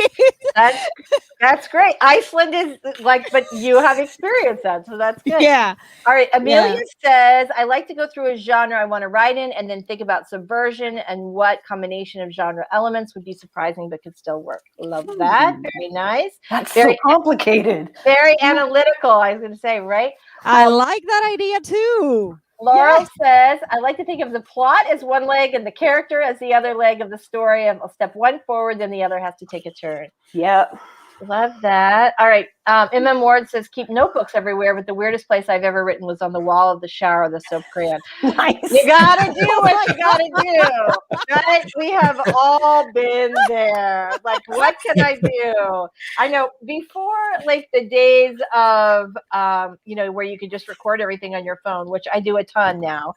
That's great. Iceland is like, but you have experienced that, so that's good. Yeah. All right. Amelia says, I like to go through a genre I want to write in and then think about subversion and what combination of genre elements would be surprising but could still work. Love that. Very nice. That's very so complicated. Very analytical, I was going to say, right? I like that idea too. Laurel says, I like to think of the plot as one leg and the character as the other leg of the story. I'll step one forward, then the other has to take a turn. Yeah. Love that. All right. MM Ward says, keep notebooks everywhere, but the weirdest place I've ever written was on the wall of the shower of the soap crayon. Nice. You got to do what you got to do. Right? We have all been there. Like, what can I do? I know before, like, the days of, where you could just record everything on your phone, which I do a ton now.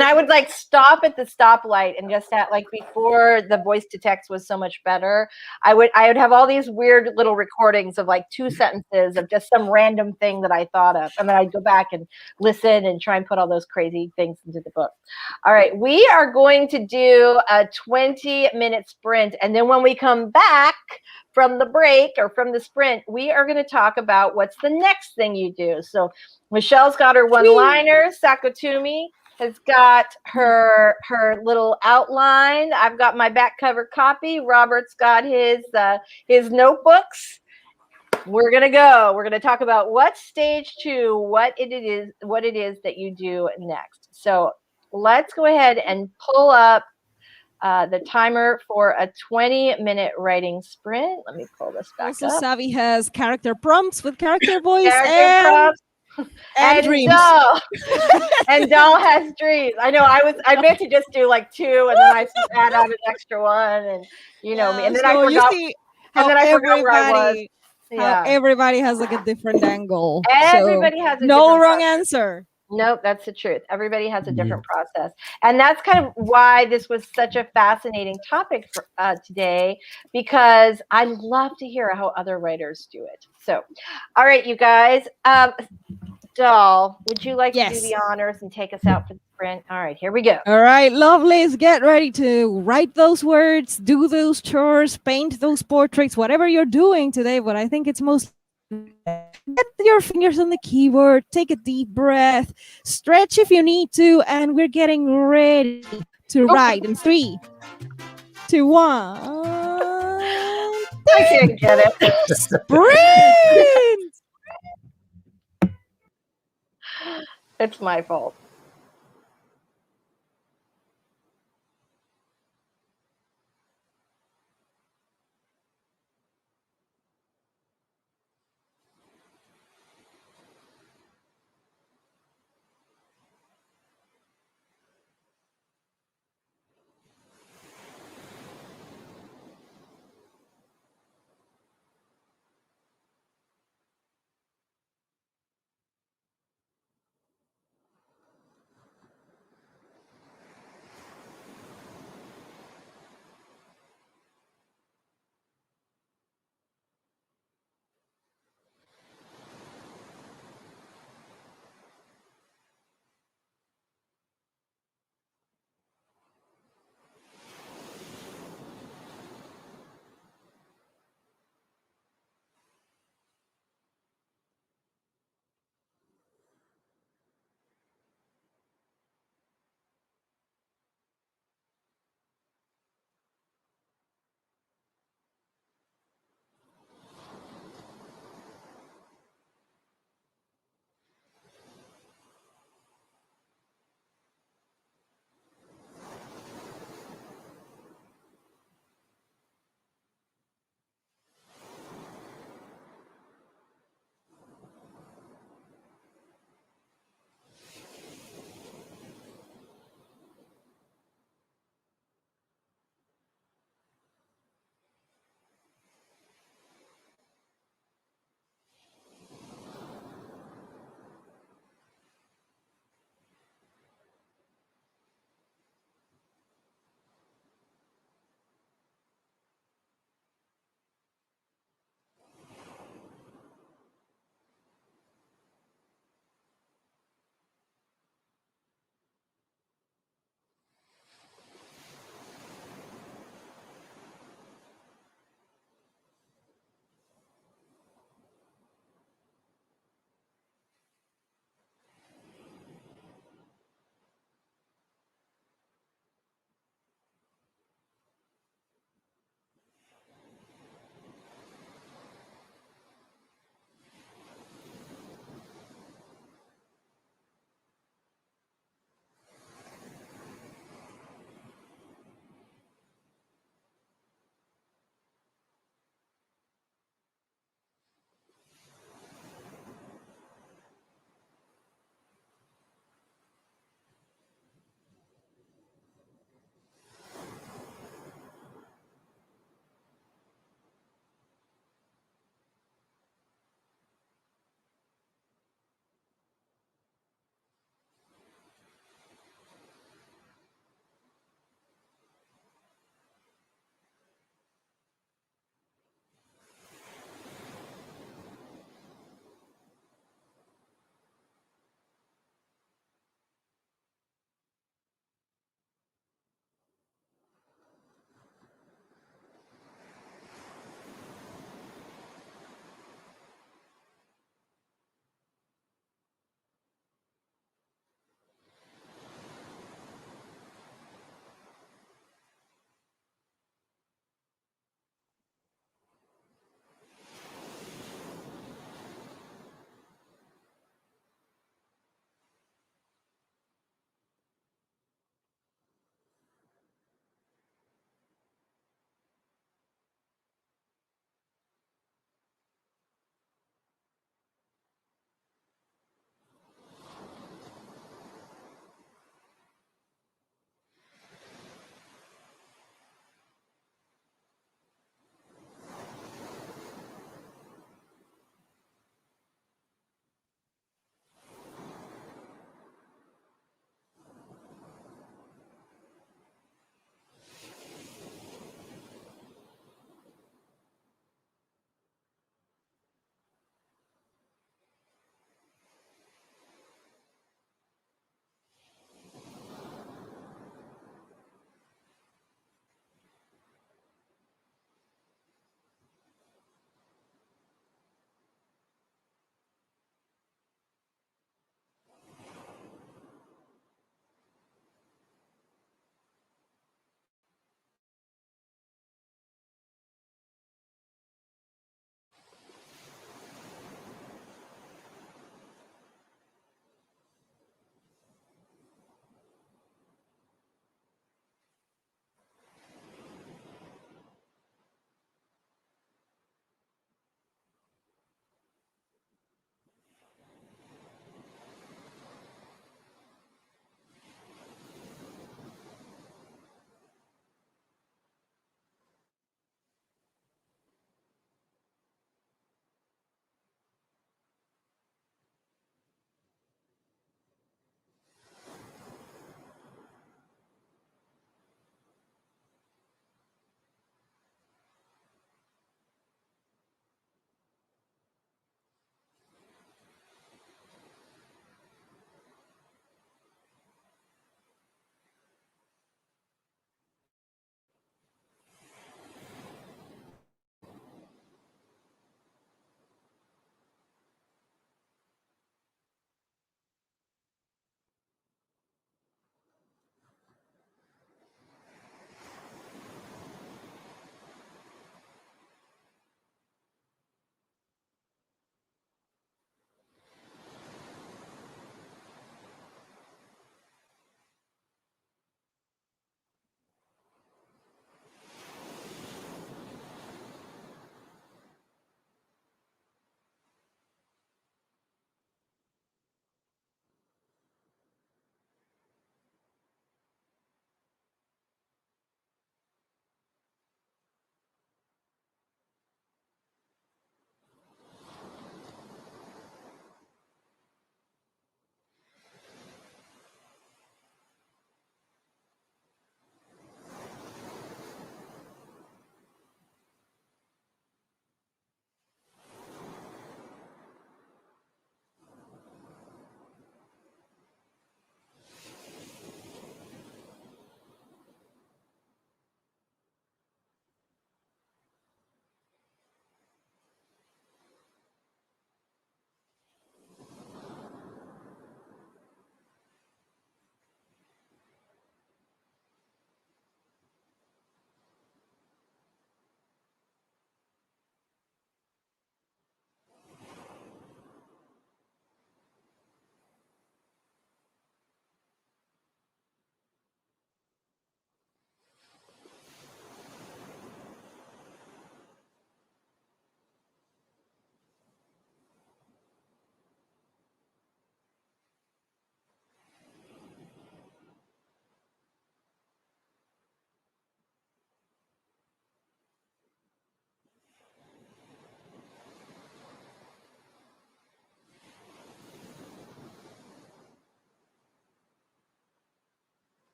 I would like stop at the stoplight and just like before the voice to text was so much better, I would have all these weird little recordings of like 2 sentences of just some random thing that I thought of, and then I'd go back and listen and try and put all those crazy things into the book. All right, we are going to do a 20-minute sprint, and then when we come back from the break or from the sprint, we are going to talk about what's the next thing you do. So Michelle's got her one-liner. Sakatumi has got her little outline. I've got my back cover copy. Robert's got his notebooks. We're gonna go. We're gonna talk about what's stage 2, what it is that you do next. So let's go ahead and pull up the timer for a 20-minute writing sprint. Let me pull this back also, up. Savvy has character prompts with character voice prompts. and dreams. And Doll has dreams. I know. I meant to just do like 2, and then I add on an extra one, and me. And then I forgot. You see how I forgot where I was. How everybody has like a different angle. Everybody has a no different wrong process. Answer. Nope, that's the truth. Everybody has a different process. And that's kind of why this was such a fascinating topic for today, because I love to hear how other writers do it. So, all right, you guys. Doll, would you like to do the honors and take us out for the sprint? All right, here we go. All right, lovelies, get ready to write those words, do those chores, paint those portraits, whatever you're doing today. But I think it's most get your fingers on the keyboard, take a deep breath, stretch if you need to, and we're getting ready to write in 3, 2, 1. I can't get it. Sprint! It's my fault.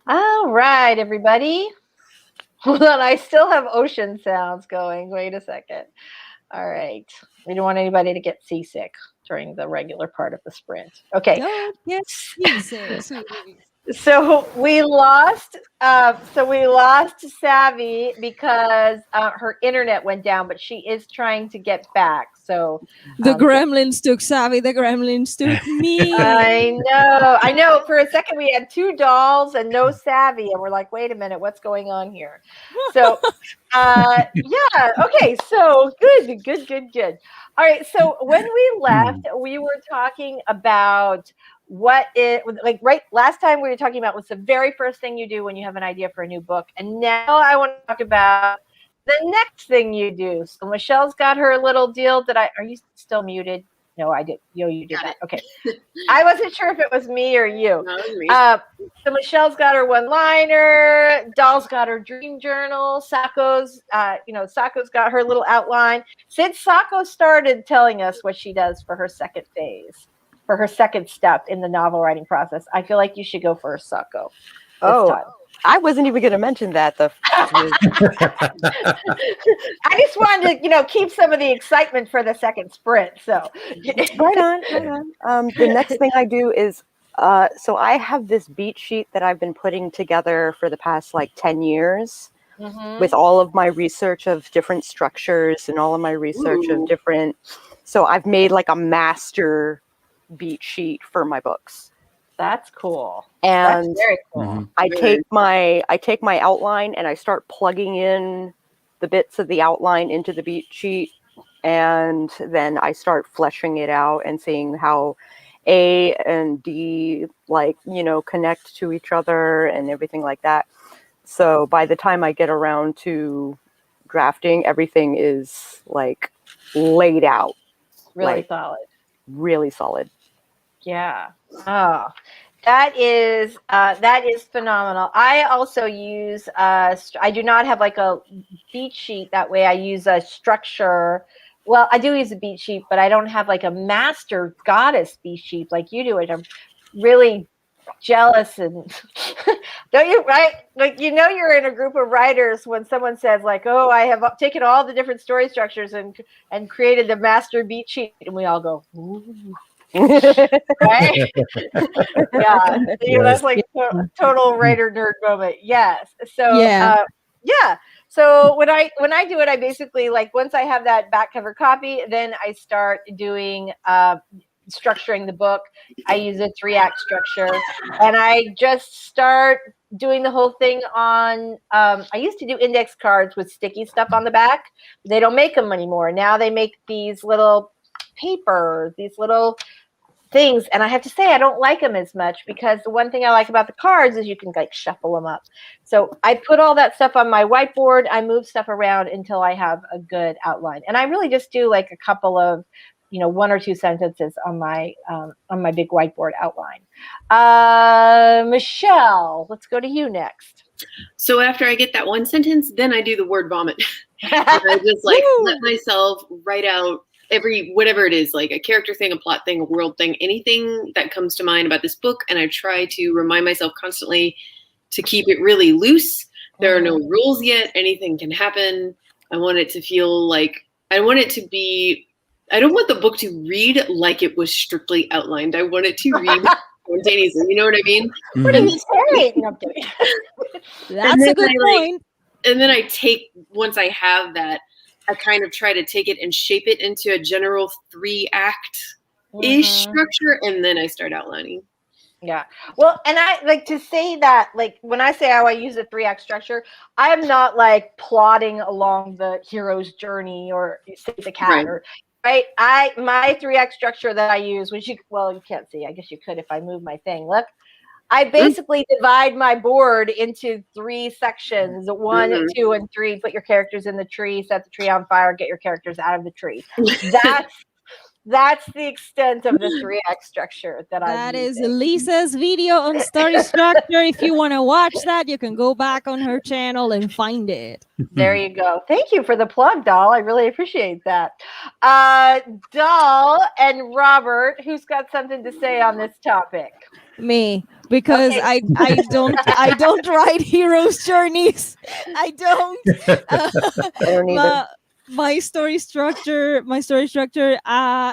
All right, everybody. Hold on, I still have ocean sounds going. Wait a second. All right. We don't want anybody to get seasick during the regular part of the sprint. Okay. Don't get seasick, sweetie. So we lost Savvy because her internet went down, but she is trying to get back. So The gremlins took Savvy. The gremlins took me. I know. For a second, we had 2 dolls and no Savvy, and we're like, "Wait a minute, what's going on here?" So, yeah, okay. So good. All right. So when we left, we were talking about what it like. Right, last time we were talking about what's the very first thing you do when you have an idea for a new book, and now I want to talk about the next thing you do. So Michelle's got her little deal. Are you still muted? No, I did. You did that. Okay. I wasn't sure if it was me or you. No, it was me. So Michelle's got her one-liner. Doll's got her dream journal. Sako's got her little outline. Since Sako started telling us what she does for her second phase, for her second step in the novel writing process, I feel like you should go first, Sako. I wasn't even going to mention that. I just wanted to, keep some of the excitement for the second sprint. So right on. The next thing I do is, so I have this beat sheet that I've been putting together for the past 10 years with all of my research of different structures and all of my research of different. So I've made a master beat sheet for my books. That's cool. And that's very cool. I take my outline and I start plugging in the bits of the outline into the beat sheet, and then I start fleshing it out and seeing how A and D connect to each other and everything like that. So by the time I get around to drafting, everything is laid out. Really solid. Yeah. Oh, that is phenomenal. I also use I do not have a beat sheet that way. I use a structure. Well, I do use a beat sheet, but I don't have a master goddess beat sheet like you do. I'm really jealous, and don't you, right? You're in a group of writers when someone says "Oh, I have taken all the different story structures and created the master beat sheet," and we all go, "Ooh." Right? Yeah, that's total writer nerd moment. Yes. So yeah. So when I do it, I basically once I have that back cover copy, then I start doing structuring the book. I use a 3-act structure, and I just start doing the whole thing on. I used to do index cards with sticky stuff on the back. They don't make them anymore. Now they make these little papers, these little things, and I have to say I don't like them as much, because the one thing I like about the cards is you can shuffle them up. So I put all that stuff on my whiteboard. I move stuff around until I have a good outline, and I really just do a couple of 1 or 2 sentences on my big whiteboard outline. Michelle, let's go to you next. So after I get that one sentence, then I do the word vomit. I just let myself write out whatever it is, a character thing, a plot thing, a world thing, anything that comes to mind about this book. And I try to remind myself constantly to keep it really loose. There are no rules yet. Anything can happen. I want it to feel I don't want the book to read like it was strictly outlined. I want it to read spontaneously. You know what I mean? What are you saying? No, I'm kidding. That's a good point. And then once I have that, I kind of try to take it and shape it into a general 3-act-ish structure, and then I start outlining. Yeah. Well, and I to say that, when I say how I use a 3-act structure, I am not plodding along the hero's journey or Save the Cat or right. My 3-act structure that I use, which you can't see. I guess you could if I move my thing. Look. I basically divide my board into 3 sections, 1, 2, and 3. Put your characters in the tree, set the tree on fire, get your characters out of the tree. That's the extent of the 3-act structure that I That is Lisa's video on story structure. If you want to watch that, you can go back on her channel and find it. There you go. Thank you for the plug, Doll. I really appreciate that. Doll and Robert, who's got something to say on this topic? Me. because Okay. I don't write heroes' journeys. I don't. I don't either. My story structure,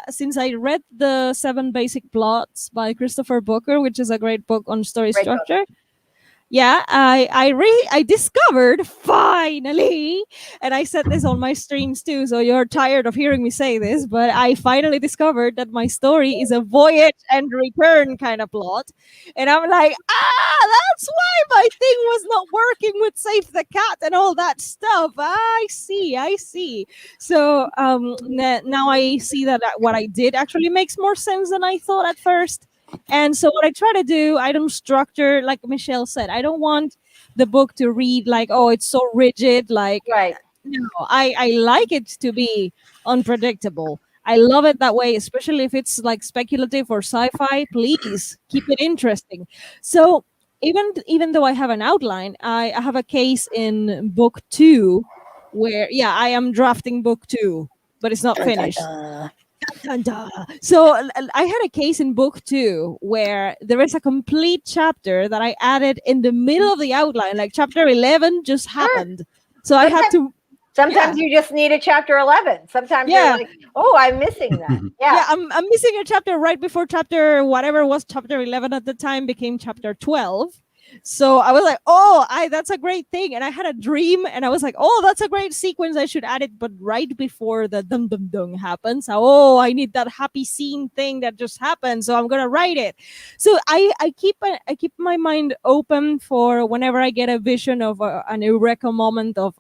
since I read the 7 Basic Plots by Christopher Booker, which is a great book on story Great book. structure. Yeah, I discovered finally, and I said this on my streams too, so you're tired of hearing me say this, but I finally discovered that my story is a voyage and return kind of plot. And I'm like, that's why my thing was not working with Save the Cat and all that stuff. I see. So now I see that what I did actually makes more sense than I thought at first. And so what I try to do, I don't structure, like Michelle said, I don't want the book to read like, oh, it's so rigid. Like, Right. no, I like it to be unpredictable. I love it that way, especially if it's like speculative or sci-fi. Please keep it interesting. So even though I have an outline, I have a case in book 2 where, I am drafting book 2, but it's not finished. So I had a case in book 2 where there is a complete chapter that I added in the middle of the outline, like chapter 11 just happened. So I had to. Sometimes you just need a chapter 11. Sometimes you're like, oh, I'm missing that. Yeah, I'm missing a chapter right before chapter whatever was chapter 11 at the time became chapter 12. So I was like, that's a great thing. And I had a dream and I was like, that's a great sequence. I should add it. But right before the dum dum dum happens, I need that happy scene thing that just happened. So I'm going to write it. So I keep my mind open for whenever I get a vision of an eureka moment of,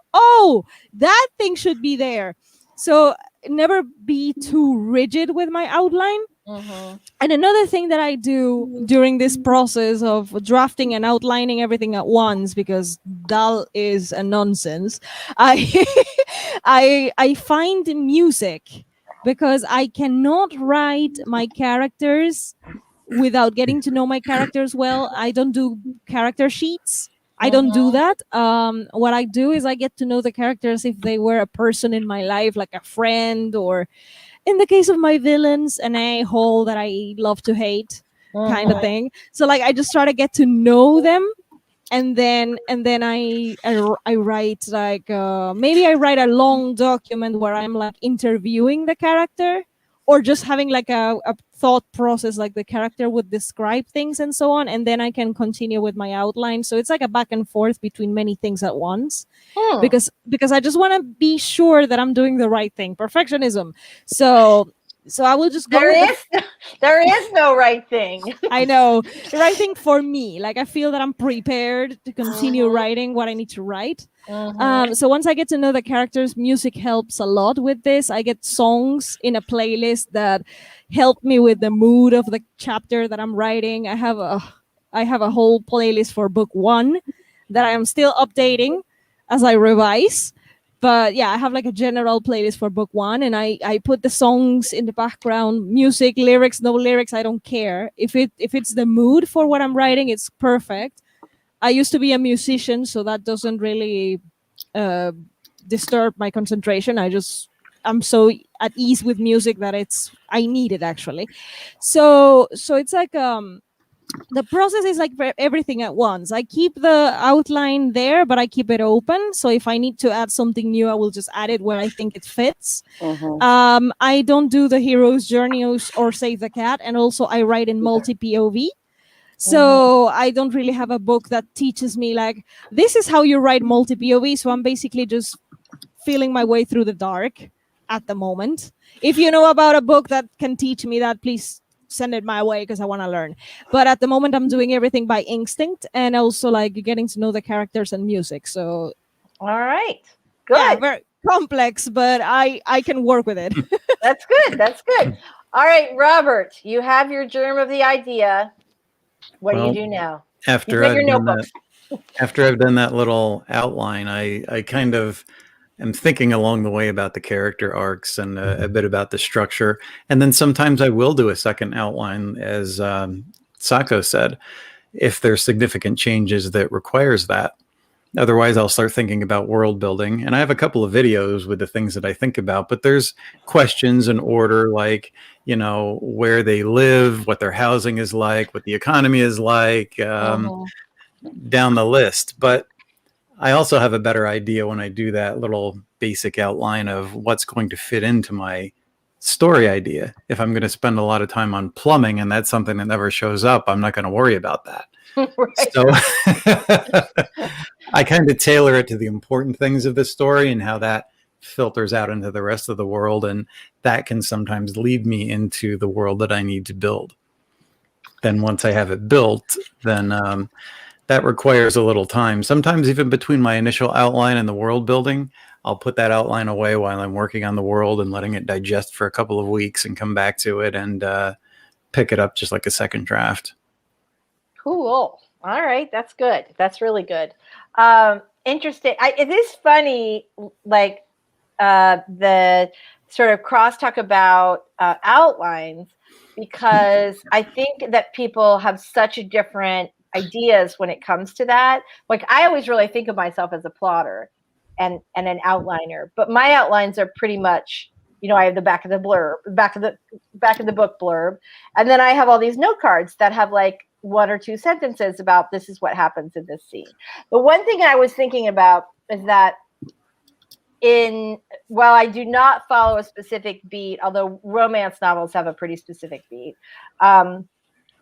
that thing should be there. So never be too rigid with my outline. Mm-hmm. And another thing that I do during this process of drafting and outlining everything at once, because that is a nonsense, I find music, because I cannot write my characters without getting to know my characters well. I don't do character sheets. I don't do that. What I do is I get to know the characters if they were a person in my life, like a friend, or in the case of my villains, an a-hole that I love to hate, kind of thing. So like I just try to get to know them, and then I write like maybe I write a long document where I'm like interviewing the character, or just having like a thought process, like the character would describe things and so on, and then I can continue with my outline. So it's like a back and forth between many things at once. Because I just want to be sure that I'm doing the right thing. Perfectionism. So I will just go. There is no right thing. I know. The right thing for me. Like I feel that I'm prepared to continue writing what I need to write. So once I get to know the characters, music helps a lot with this. I get songs in a playlist that help me with the mood of the chapter that I'm writing. I have a whole playlist for book 1 that I am still updating as I revise. But I have like a general playlist for book 1, and I put the songs in the background, music, lyrics, no lyrics, I don't care. If it's the mood for what I'm writing, it's perfect. I used to be a musician, so that doesn't really disturb my concentration. I'm so at ease with music that I need it actually. So it's like the process is like everything at once. I keep the outline there, but I keep it open. So if I need to add something new, I will just add it where I think it fits. I don't do the hero's journey or Save the Cat. And also I write in multi-POV. So I don't really have a book that teaches me like, this is how you write multi-POV. So I'm basically just feeling my way through the dark at the moment. If you know about a book that can teach me that, please send it my way, because I want to learn. But at the moment I'm doing everything by instinct, and also like getting to know the characters and music. So all right, good. Yeah, very complex, but I can work with it. That's good. All right, Robert, you have your germ of the idea. What do you do now? After I've done that little outline, I kind of am thinking along the way about the character arcs and a bit about the structure. And then sometimes I will do a second outline, as Sako said, if there's significant changes that requires that. Otherwise, I'll start thinking about world building. And I have a couple of videos with the things that I think about, but there's questions in order, like, you know, where they live, what their housing is like, what the economy is like, down the list. But I also have a better idea when I do that little basic outline of what's going to fit into my story idea. If I'm going to spend a lot of time on plumbing and that's something that never shows up, I'm not going to worry about that. Right. So I kind of tailor it to the important things of the story and how that filters out into the rest of the world. And that can sometimes lead me into the world that I need to build. Then once I have it built, then that requires a little time. Sometimes even between my initial outline and the world building, I'll put that outline away while I'm working on the world and letting it digest for a couple of weeks and come back to it and pick it up just like a second draft. Cool. All right. That's good. That's really good. Interesting. It is funny, like the sort of crosstalk about outlines, because I think that people have such different ideas when it comes to that. Like, I always really think of myself as a plotter and an outliner, but my outlines are pretty much, you know, I have the back of the book blurb, and then I have all these note cards that have like 1 or 2 sentences about this is what happens in this scene. The one thing I was thinking about is that while I do not follow a specific beat, although romance novels have a pretty specific beat,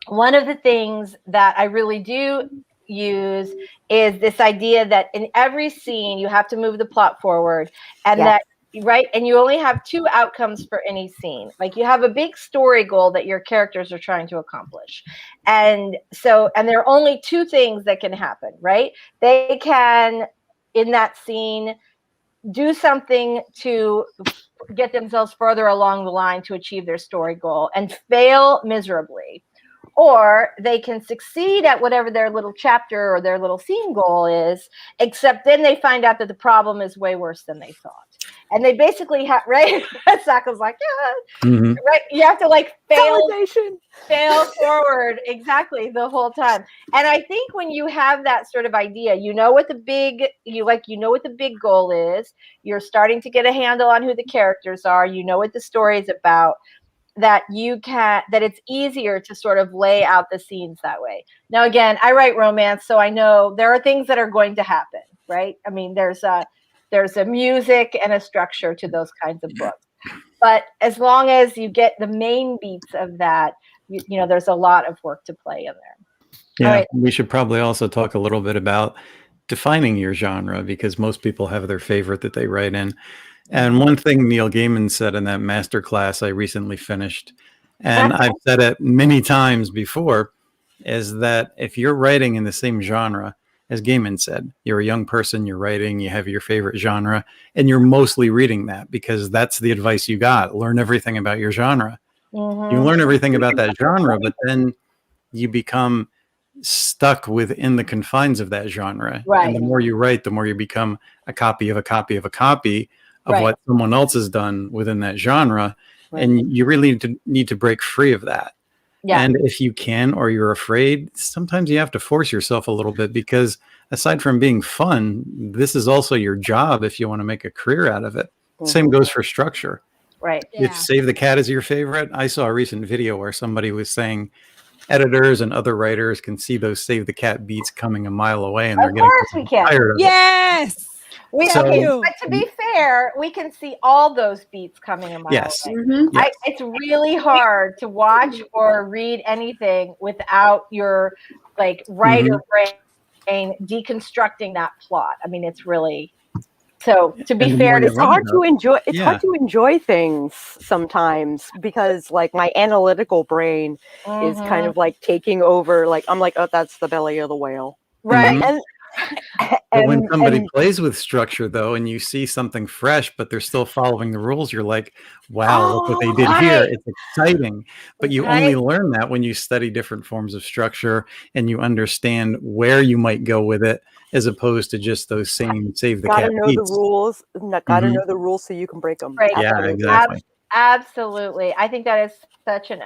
one of the things that I really do use is this idea that in every scene you have to move the plot forward, and that right, and you only have 2 outcomes for any scene. Like, you have a big story goal that your characters are trying to accomplish, and there are only 2 things that can happen, right? They can, in that scene, do something to get themselves further along the line to achieve their story goal and fail miserably, or they can succeed at whatever their little chapter or their little scene goal is, except then they find out that the problem is way worse than they thought. And they basically have, right? Saka's like, right? You have to like fail forward exactly the whole time. And I think when you have that sort of idea, you know what the big goal is. You're starting to get a handle on who the characters are. You know what the story is about. That it's easier to sort of lay out the scenes that way. Now, again, I write romance, so I know there are things that are going to happen, right? I mean, there's a music and a structure to those kinds of books. But as long as you get the main beats of that, you know, there's a lot of work to play in there. Yeah, right. We should probably also talk a little bit about defining your genre, because most people have their favorite that they write in. And one thing Neil Gaiman said in that masterclass I recently finished, and I've said it many times before, is that if you're writing in the same genre, as Gaiman said, you're a young person, you're writing, you have your favorite genre, and you're mostly reading that because that's the advice you got. Learn everything about your genre. You learn everything about that genre, but then you become stuck within the confines of that genre. Right. And the more you write, the more you become a copy of a copy of a copy of what someone else has done within that genre. And you really need to break free of that. Yeah. And if you can, or you're afraid, sometimes you have to force yourself a little bit, because aside from being fun, this is also your job if you want to make a career out of it. Same goes for structure. Right. If Save the Cat is your favorite, I saw a recent video where somebody was saying editors and other writers can see those Save the Cat beats coming a mile away, and they're getting tired of it. Yes. But to be fair, we can see all those beats coming a mile away. Yes. It's really hard to watch or read anything without your like writer brain deconstructing that plot. I mean, it's really so. To be fair, it's hard to enjoy. It's hard to enjoy things sometimes, because like my analytical brain is kind of like taking over. Like I'm like, oh, that's the belly of the whale, right? But when somebody plays with structure, though, and you see something fresh, but they're still following the rules, you're like, wow, look what they did here. It's exciting. But you only learn that when you study different forms of structure and you understand where you might go with it, as opposed to just those same Save the Cat beats. Gotta know the rules. Gotta know the rules so you can break them. Right. Yeah, exactly. Absolutely. I think that is such an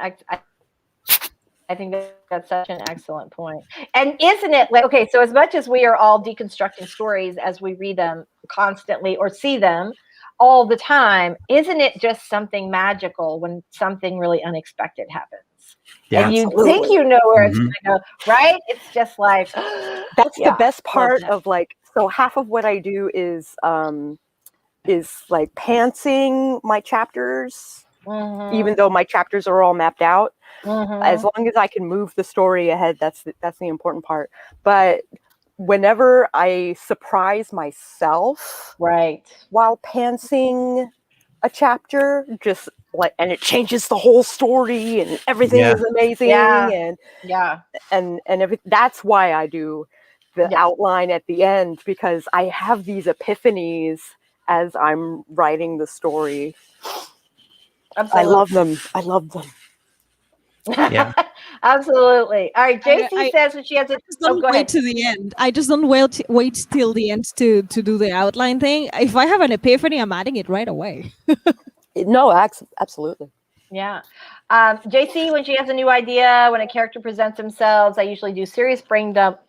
I think that's such an excellent point. And isn't it like, okay, so as much as we are all deconstructing stories as we read them constantly or see them all the time, isn't it just something magical when something really unexpected happens? Yeah. And you Absolutely. think you know where it's Mhm. going to go, right? It's just like, That's yeah, the best part that. of like, so half of what I do is like pantsing my chapters, even though my chapters are all mapped out. As long as I can move the story ahead, that's the important part. But whenever I surprise myself Right. while pantsing a chapter, just like, and it changes the whole story and everything Yeah. is amazing, Yeah. Yeah. and everything. That's why I do the Yeah. outline at the end, because I have these epiphanies as I'm writing the story. Absolutely. I love them. I love them. Yeah. Absolutely. All right. JC I says when she has a. just Oh, don't go wait ahead. to the end. I just don't wait till the end to do the outline thing. If I have an epiphany, I'm adding it right away. No, absolutely. Yeah. JC, when she has a new idea, when a character presents themselves, I usually do serious brain dump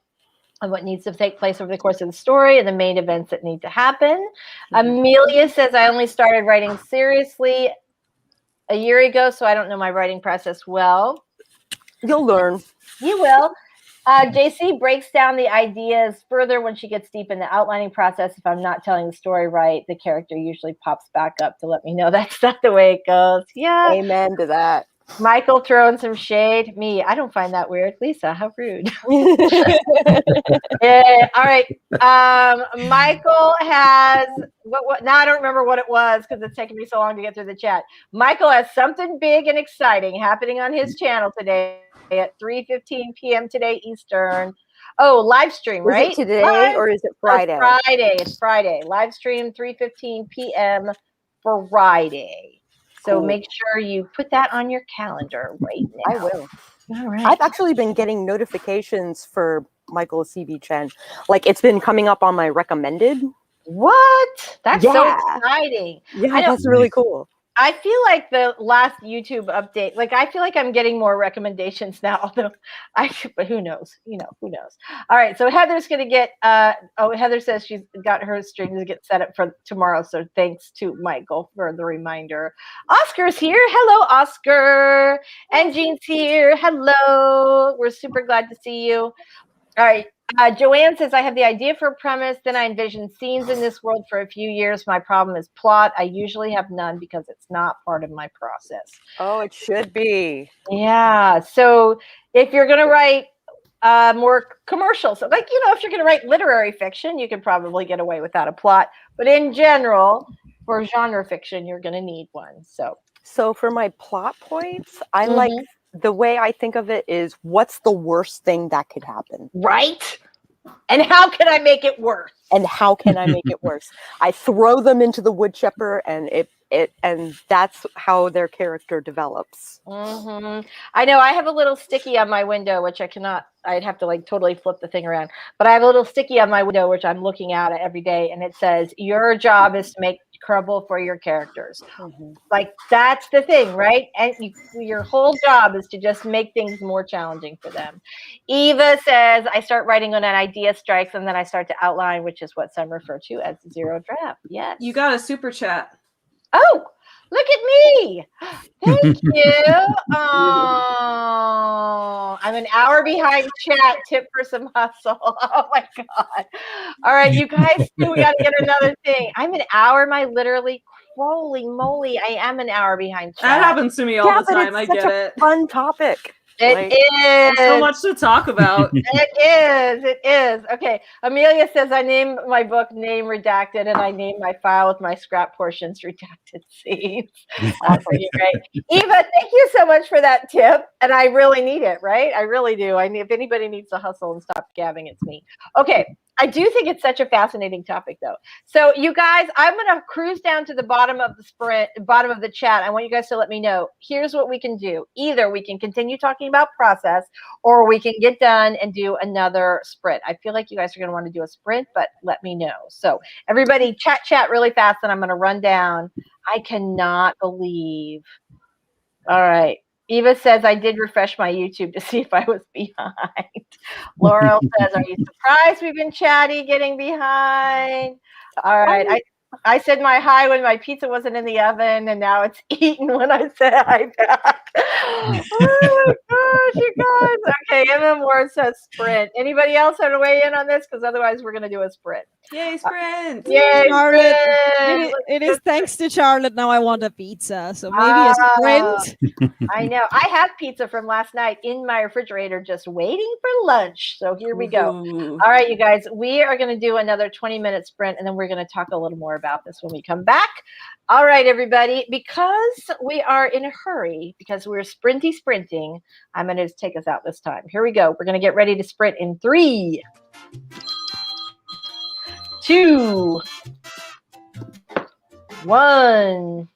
on what needs to take place over the course of the story and the main events that need to happen. Amelia says, I only started writing seriously a year ago, so I don't know my writing process well. You'll learn. You will. JC breaks down the ideas further when she gets deep in the outlining process. If I'm not telling the story right, the character usually pops back up to let me know that's not the way it goes. Yeah. Amen to that. Michael throwing some shade. Me, I don't find that weird. Lisa, how rude. Yeah, all right. Michael has what now I don't remember what it was because it's taken me so long to get through the chat. Michael has something big and exciting happening on his channel today at 3:15 p.m. today Eastern. Oh, live stream, right? Is it today Live? or is it Oh, Friday? It's Friday. Live stream 3:15 p.m. Friday. So Cool. make sure you put that on your calendar right now. I will. All right. I've actually been getting notifications for Michael CB Chen. Like, it's been coming up on my recommended. What? That's so Yeah. exciting. Yeah, I know. that's really cool. I feel like the last YouTube update, like I feel like I'm getting more recommendations now, although but who knows? You know, who knows? All right, so Heather's gonna get Heather says she's got her stream to get set up for tomorrow. So thanks to Michael for the reminder. Oscar's here. Hello, Oscar. And Jean's here. Hello. We're super glad to see you. All right. Joanne says, I have the idea for a premise, then I envision scenes in this world for a few years. My problem is plot. I usually have none because it's not part of my process. Oh, it should be. Yeah. So if you're going to write more commercials, so like, if you're going to write literary fiction, you can probably get away without a plot. But in general, for genre fiction, you're going to need one. So for my plot points, I like the way I think of it is, what's the worst thing that could happen? Right. And how can I make it worse? And how can I make it worse? I throw them into the wood chipper, and and that's how their character develops. I know I have a little sticky on my window, which I'd have to like totally flip the thing around. But I have a little sticky on my window, which I'm looking at every day. And it says, your job is to make trouble for your characters. Like, that's the thing, right? And your whole job is to just make things more challenging for them. Eva says, I start writing when an idea strikes, and then I start to outline, which is what some refer to as zero draft. Yes. You got a super chat. Oh, look at me. Thank you. Oh, I'm an hour behind chat. Tip for some hustle. Oh, my God. All right, you guys, we got to get another thing. I'm an hour. Holy moly, I am an hour behind chat. That happens to me all the time. I get it. Fun topic. It is. So much to talk about. It is. Okay. Amelia says, I name my book Name Redacted, and I name my file with my scrap portions Redacted Scenes. Pretty great. Eva, thank you so much for that tip. And I really need it, right? I really do. If anybody needs to hustle and stop gabbing, it's me. Okay. I do think it's such a fascinating topic, though. So, you guys, I'm going to cruise down to the bottom of the chat. I want you guys to let me know. Here's what we can do. Either we can continue talking about process, or we can get done and do another sprint. I feel like you guys are going to want to do a sprint, but let me know. So, everybody, chat really fast, and I'm going to run down. I cannot believe. All right. Eva says, I did refresh my YouTube to see if I was behind. Laurel says, are you surprised we've been chatty getting behind? All right. I said my hi when my pizza wasn't in the oven, and now it's eaten when I say hi back. Oh my gosh, you guys. Okay, MM Ward says sprint. Anybody else want to weigh in on this? Because otherwise we're going to do a sprint. Yay, sprint! Yay, Charlotte. sprint! It is thanks to Charlotte now I want a pizza. So maybe a sprint. I know. I have pizza from last night in my refrigerator just waiting for lunch. So here we go. Ooh. All right, you guys, we are going to do another 20-minute sprint, and then we're going to talk a little more about this when we come back. All right, everybody, because we are in a hurry, because we're sprinting, I'm going to take us out this time. Here we go. We're going to get ready to sprint in 3, 2, 1.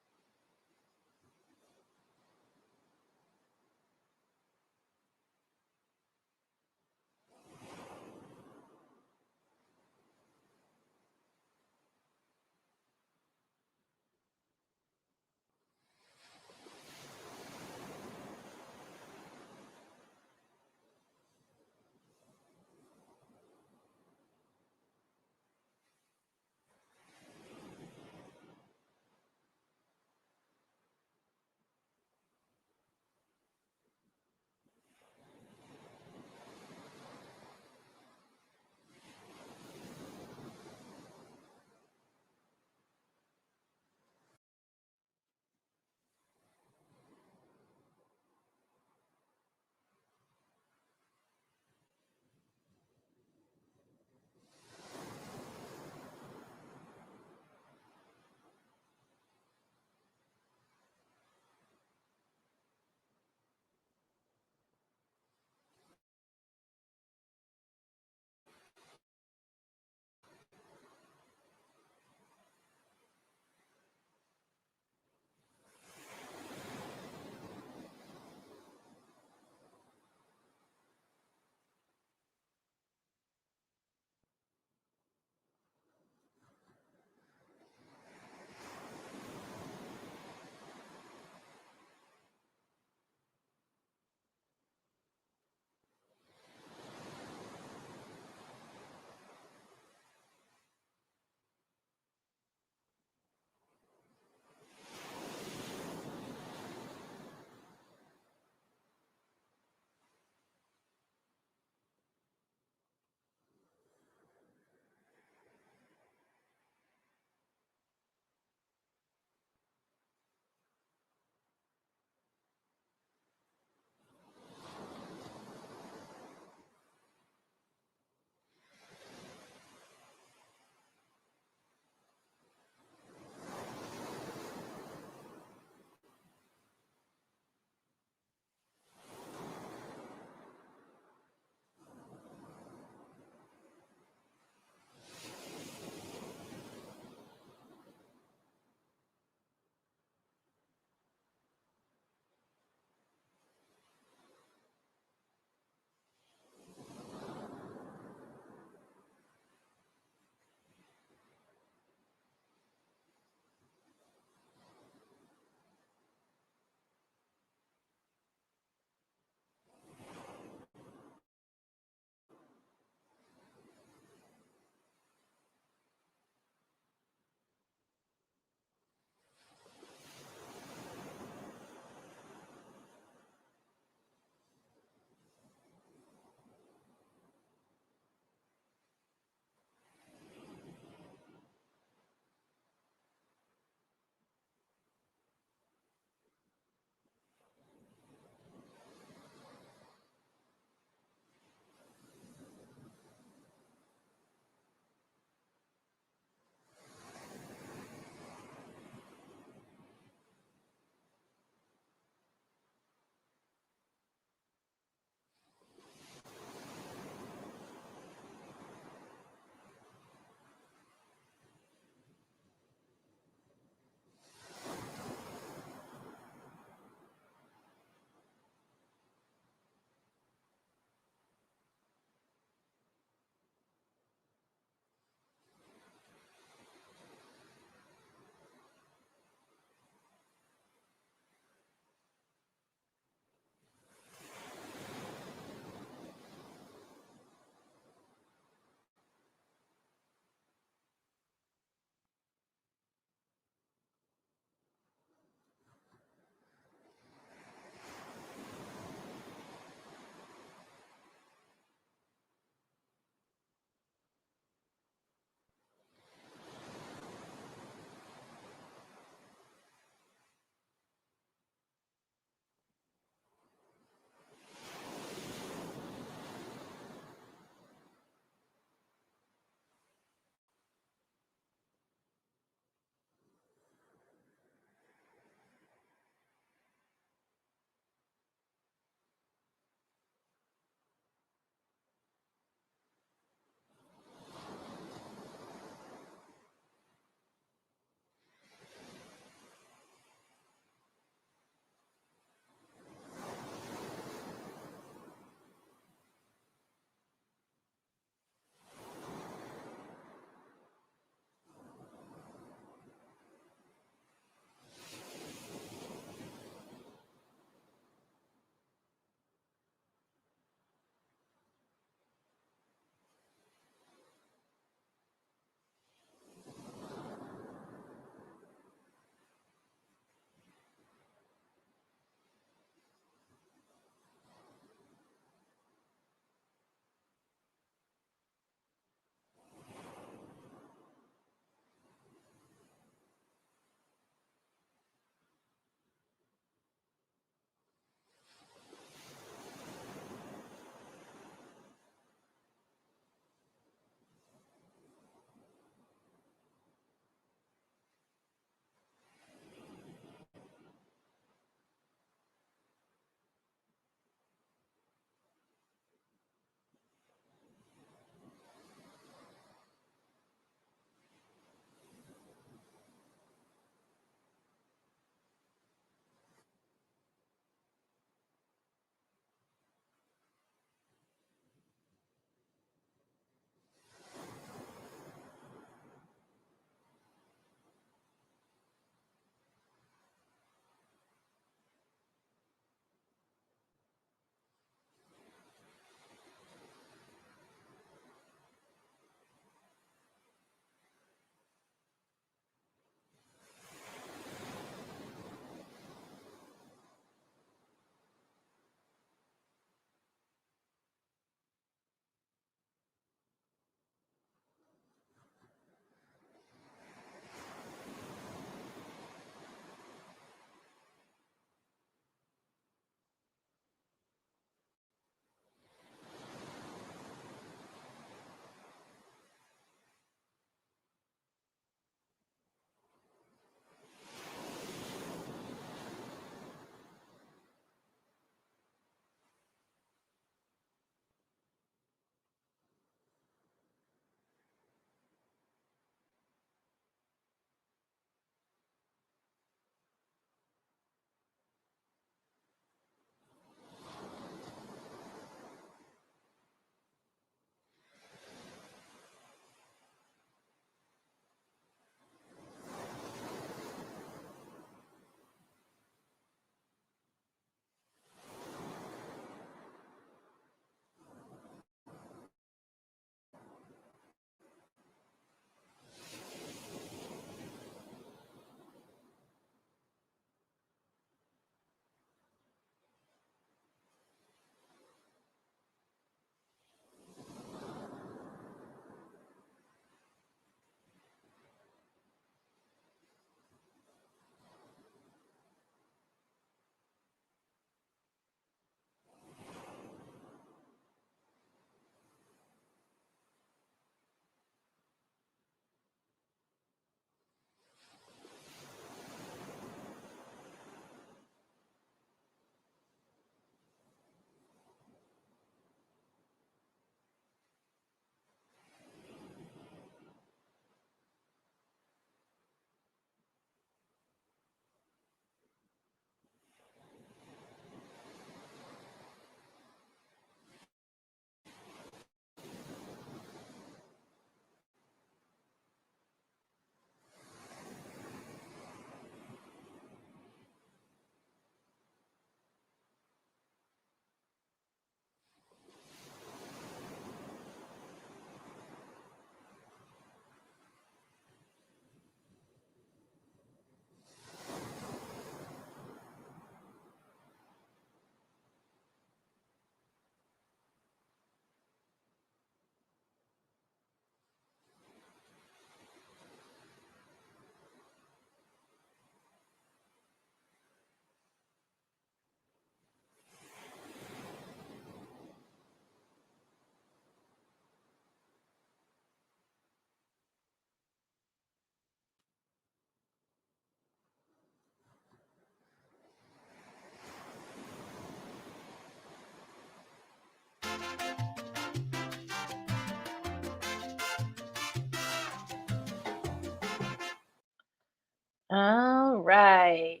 All right.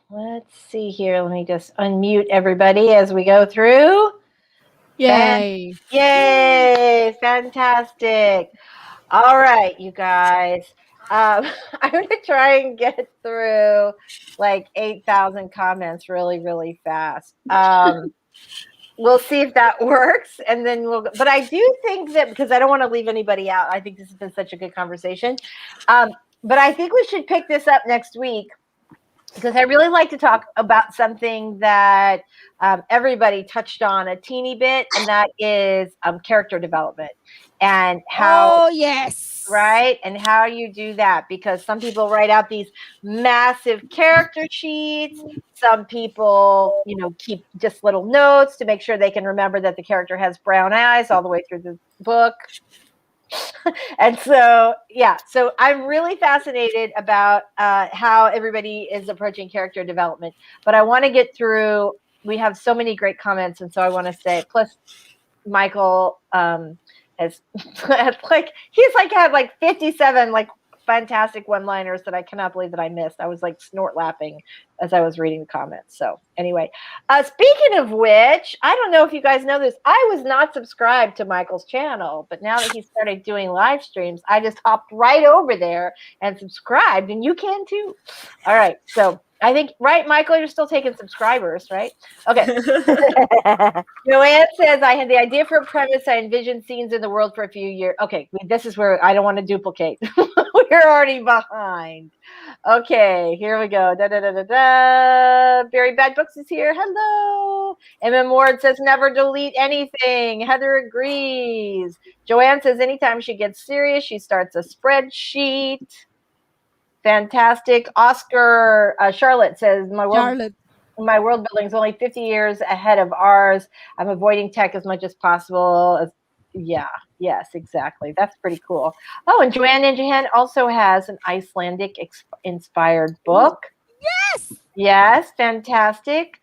Let's see here. Let me just unmute everybody as we go through. Yay. Yay! Fantastic. All right, you guys. I'm going to try and get through like 8,000 comments really, really fast. We'll see if that works, and then we'll. But I do think that, because I don't want to leave anybody out, I think this has been such a good conversation. But I think we should pick this up next week, because I really like to talk about something that everybody touched on a teeny bit, and that is character development and how. Oh, yes. Right, and how you do that, because some people write out these massive character sheets. Some people, keep just little notes to make sure they can remember that the character has brown eyes all the way through the book. And so, yeah, so I'm really fascinated about how everybody is approaching character development. But I want to get through, we have so many great comments, and so I want to say, plus Michael has he's had like 57 like fantastic one-liners that I cannot believe that I missed. I was like snort laughing as I was reading the comments. So anyway, speaking of which, I don't know if you guys know this, I was not subscribed to Michael's channel, but now that he started doing live streams, I just hopped right over there and subscribed, and you can too. All right, so I think, right, Michael, you're still taking subscribers, right? Okay. Joanne says, I had the idea for a premise. I envisioned scenes in the world for a few years. Okay, this is where I don't want to duplicate. We're already behind. Okay, here we go. Very Bad Books is here. Hello. MM Ward says, never delete anything. Heather agrees. Joanne says, anytime she gets serious, she starts a spreadsheet. Fantastic. Oscar Charlotte says, my world building is only 50 years ahead of ours. I'm avoiding tech as much as possible. Yes, exactly. That's pretty cool. Oh, and Joanne Ninjahan also has an Icelandic inspired book. Yes, fantastic.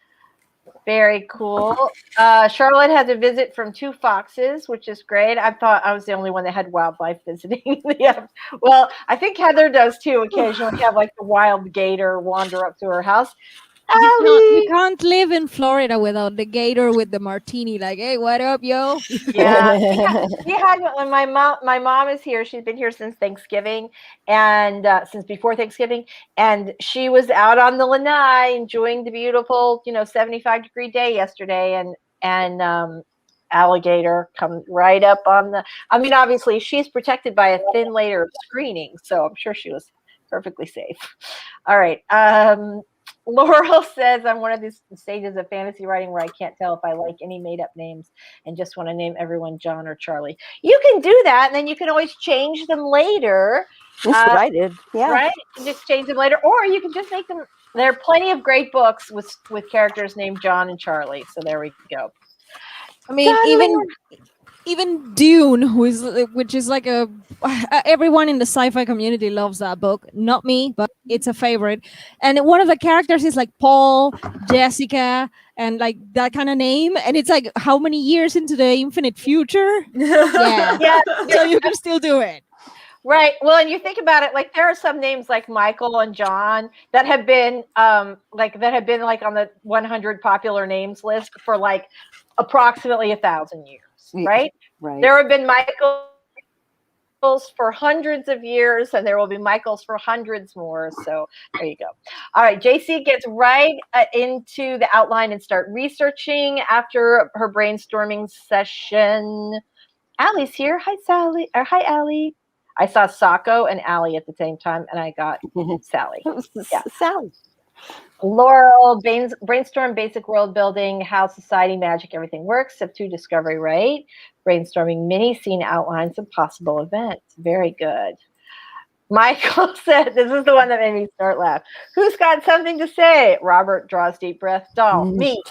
Very cool. Charlotte has a visit from two foxes, which is great. I thought I was the only one that had wildlife visiting. Yeah. Well, I think Heather does too. Occasionally have like the wild gator wander up to her house. You can't live in Florida without the gator with the martini. Like, hey, what up, yo? Yeah, we had when my mom is here. She's been here since Thanksgiving, and since before Thanksgiving, and she was out on the lanai enjoying the beautiful, 75-degree day yesterday, and alligator come right up on the. I mean, obviously she's protected by a thin layer of screening, so I'm sure she was perfectly safe. All right. Laurel says, I'm one of these stages of fantasy writing where I can't tell if I like any made-up names and just want to name everyone John or Charlie. You can do that, and then you can always change them later. That's what I did. Yeah. Right? You can just change them later, or you can just make them. There are plenty of great books with characters named John and Charlie, so there we go. I mean, even Dune, which is like everyone in the sci-fi community loves that book. Not me, but it's a favorite. And one of the characters is like Paul, Jessica, and like that kind of name. And it's like how many years into the infinite future? Yeah. So you can still do it. Right. Well, and you think about it, like there are some names like Michael and John that have been on the 100 popular names list for like approximately 1,000 years. Right? Right. There have been Michaels for hundreds of years, and there will be Michaels for hundreds more. So there you go. All right, JC gets right into the outline and start researching after her brainstorming session. Allie's here. Hi, Sally. Or hi, Allie. I saw Sako and Allie at the same time, and I got Sally. Yeah. Sally. Laurel, brainstorm basic world building, how society, magic, everything works. Step 2, discovery, right? Brainstorming mini scene outlines of possible events. Very good. Michael said, this is the one that made me start laugh. Who's got something to say? Robert draws deep breath. Don't. Me.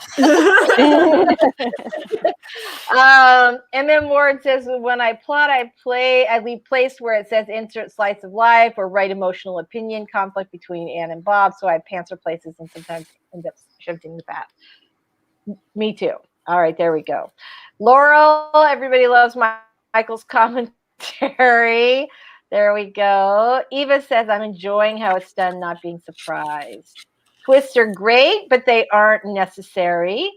MM Ward says, when I plot, I leave place where it says insert slice of life or write emotional opinion, conflict between Anne and Bob. So I pantser places and sometimes end up shifting the path. Me too. All right, there we go. Laurel, everybody loves Michael's commentary. There we go. Eva says, I'm enjoying how it's done, not being surprised. Twists are great, but they aren't necessary.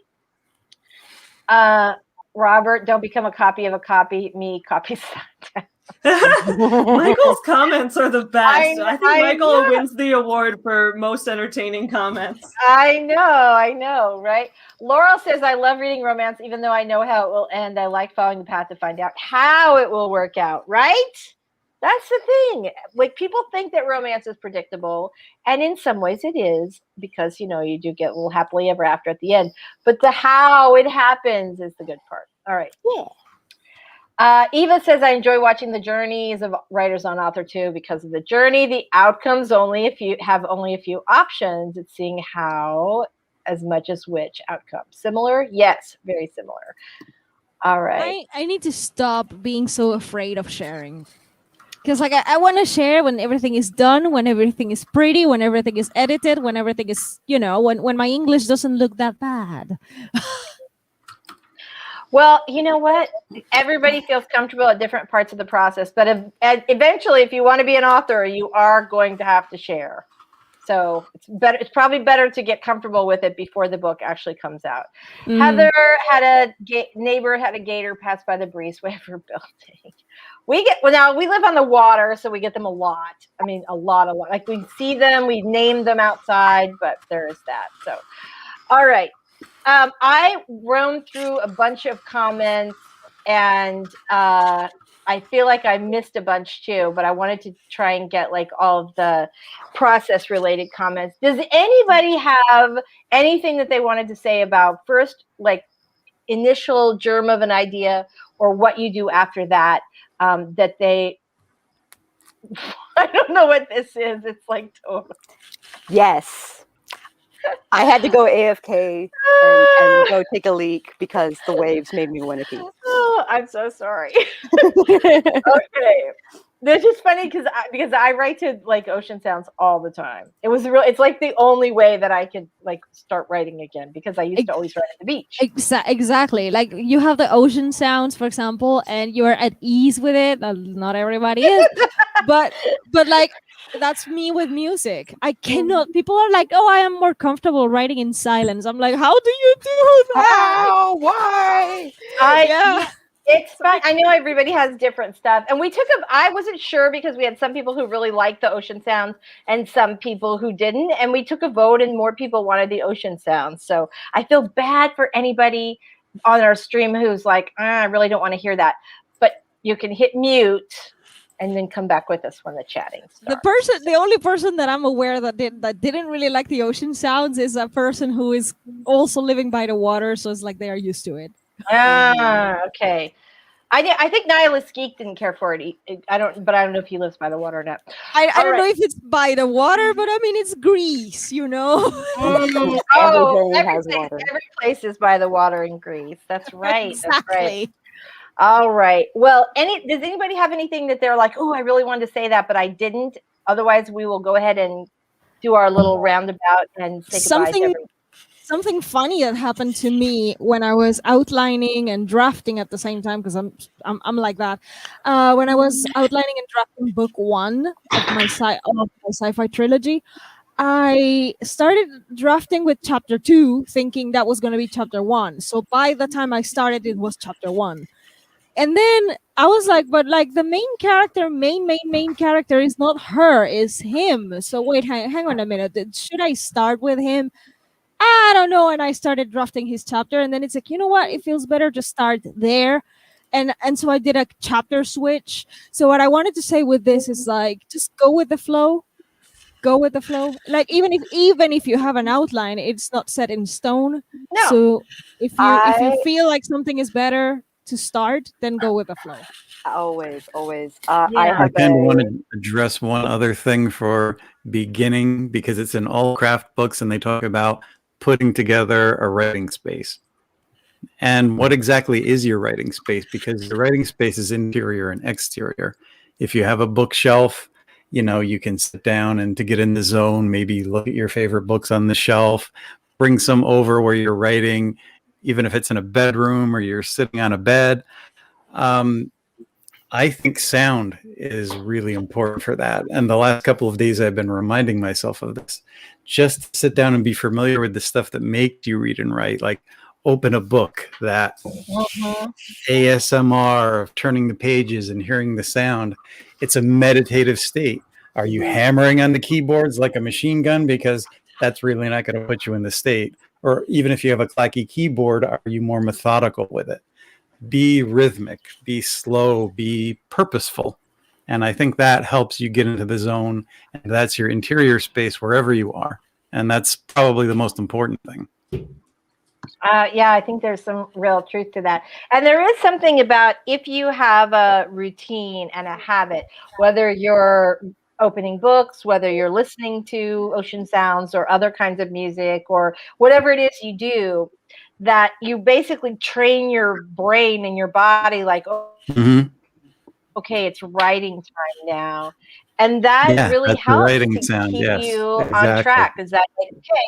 Robert, don't become a copy of a copy. Me, copies. Michael's comments are the best. I think Michael know. wins the award for most entertaining comments. I know, right? Laurel says, I love reading romance, even though I know how it will end. I like following the path to find out how it will work out, right? That's the thing. Like, people think that romance is predictable, and in some ways it is, because, you know, you do get a little happily ever after at the end. But the how it happens is the good part. All right. Yeah. Eva says, I enjoy watching the journeys of writers on AuthorTube because of the journey. The outcomes only if you have only a few options. It's seeing how as much as which outcome. Similar? Yes, very similar. All right. I need to stop being so afraid of sharing. Because like I want to share when everything is done, when everything is pretty, when everything is edited, when everything is, you know, when my English doesn't look that bad. Well, you know what? Everybody feels comfortable at different parts of the process, but eventually, if you want to be an author, you are going to have to share. So it's better. It's probably better to get comfortable with it before the book actually comes out. Heather had a neighbor had a gator pass by the breezeway building. Now we live on the water, so we get them a lot. I mean, a lot. Like, we see them, we name them outside, but there is that. So, all right. I roamed through a bunch of comments, and I feel like I missed a bunch too, but I wanted to try and get like all of the process related comments. Does anybody have anything that they wanted to say about first, like, initial germ of an idea, or what you do after that, that they, I don't know what this is. It's like total. Yes. I had to go AFK and go take a leak because the waves made me want to pee. Oh, I'm so sorry. Okay. This is funny because I write to like ocean sounds all the time. It's like the only way that I could like start writing again, because I used to always write at the beach. Exactly. Like, you have the ocean sounds, for example, and you're at ease with it. Not everybody is, but like, that's me with music. I cannot. People are like, "Oh, I am more comfortable writing in silence." I'm like, "How do you do that? How? Why?" It's fine. I know everybody has different stuff, and I wasn't sure because we had some people who really liked the ocean sounds and some people who didn't, and we took a vote, and more people wanted the ocean sounds. So I feel bad for anybody on our stream who's like, I really don't want to hear that. But you can hit mute and then come back with us when the chatting starts. The only person that I'm aware that didn't really like the ocean sounds is a person who is also living by the water, so it's like they are used to it. Okay. I think Nihilist Geek didn't care for it. I don't know if he lives by the water or not. I don't know if it's by the water, but I mean, it's Greece, you know. Every place is by the water in Greece. That's right. Exactly. That's right. All right. Well, does anybody have anything that they're like, oh, I really wanted to say that, but I didn't? Otherwise, we will go ahead and do our little roundabout and say goodbye to everyone. Something funny that happened to me when I was outlining and drafting at the same time, because I'm like that. When I was outlining and drafting book 1 of my sci-fi trilogy, I started drafting with chapter 2, thinking that was going to be chapter 1. So by the time I started, it was chapter 1. And then I was like, but like the main character is not her, is him. So wait, hang on a minute. Should I start with him? I don't know. And I started drafting his chapter, and then it's like, you know what? It feels better to start there. And so I did a chapter switch. So what I wanted to say with this is like, just go with the flow. Go with the flow. Like, even if you have an outline, it's not set in stone. No. So if you feel like something is better to start, then go with the flow. Always. I kind of want to address one other thing for beginning, because it's in all craft books and they talk about putting together a writing space. And what exactly is your writing space? Because your writing space is interior and exterior. If you have a bookshelf, you know, you can sit down and to get in the zone, maybe look at your favorite books on the shelf, bring some over where you're writing, even if it's in a bedroom or you're sitting on a bed. I think sound is really important for that. And the last couple of days I've been reminding myself of this. Just sit down and be familiar with the stuff that makes you read and write, like open a book, that ASMR of turning the pages and hearing the sound. It's a meditative state. Are you hammering on the keyboards like a machine gun? Because that's really not going to put you in the state. Or even if you have a clacky keyboard, are you more methodical with it? Be rhythmic, be slow, be purposeful. And I think that helps you get into the zone. And that's your interior space wherever you are. And that's probably the most important thing. Yeah, I think there's some real truth to that. And there is something about if you have a routine and a habit, whether you're opening books, whether you're listening to ocean sounds or other kinds of music or whatever it is you do, that you basically train your brain and your body like, okay, it's writing time now. And that really helps to keep you on track. Is that like, okay,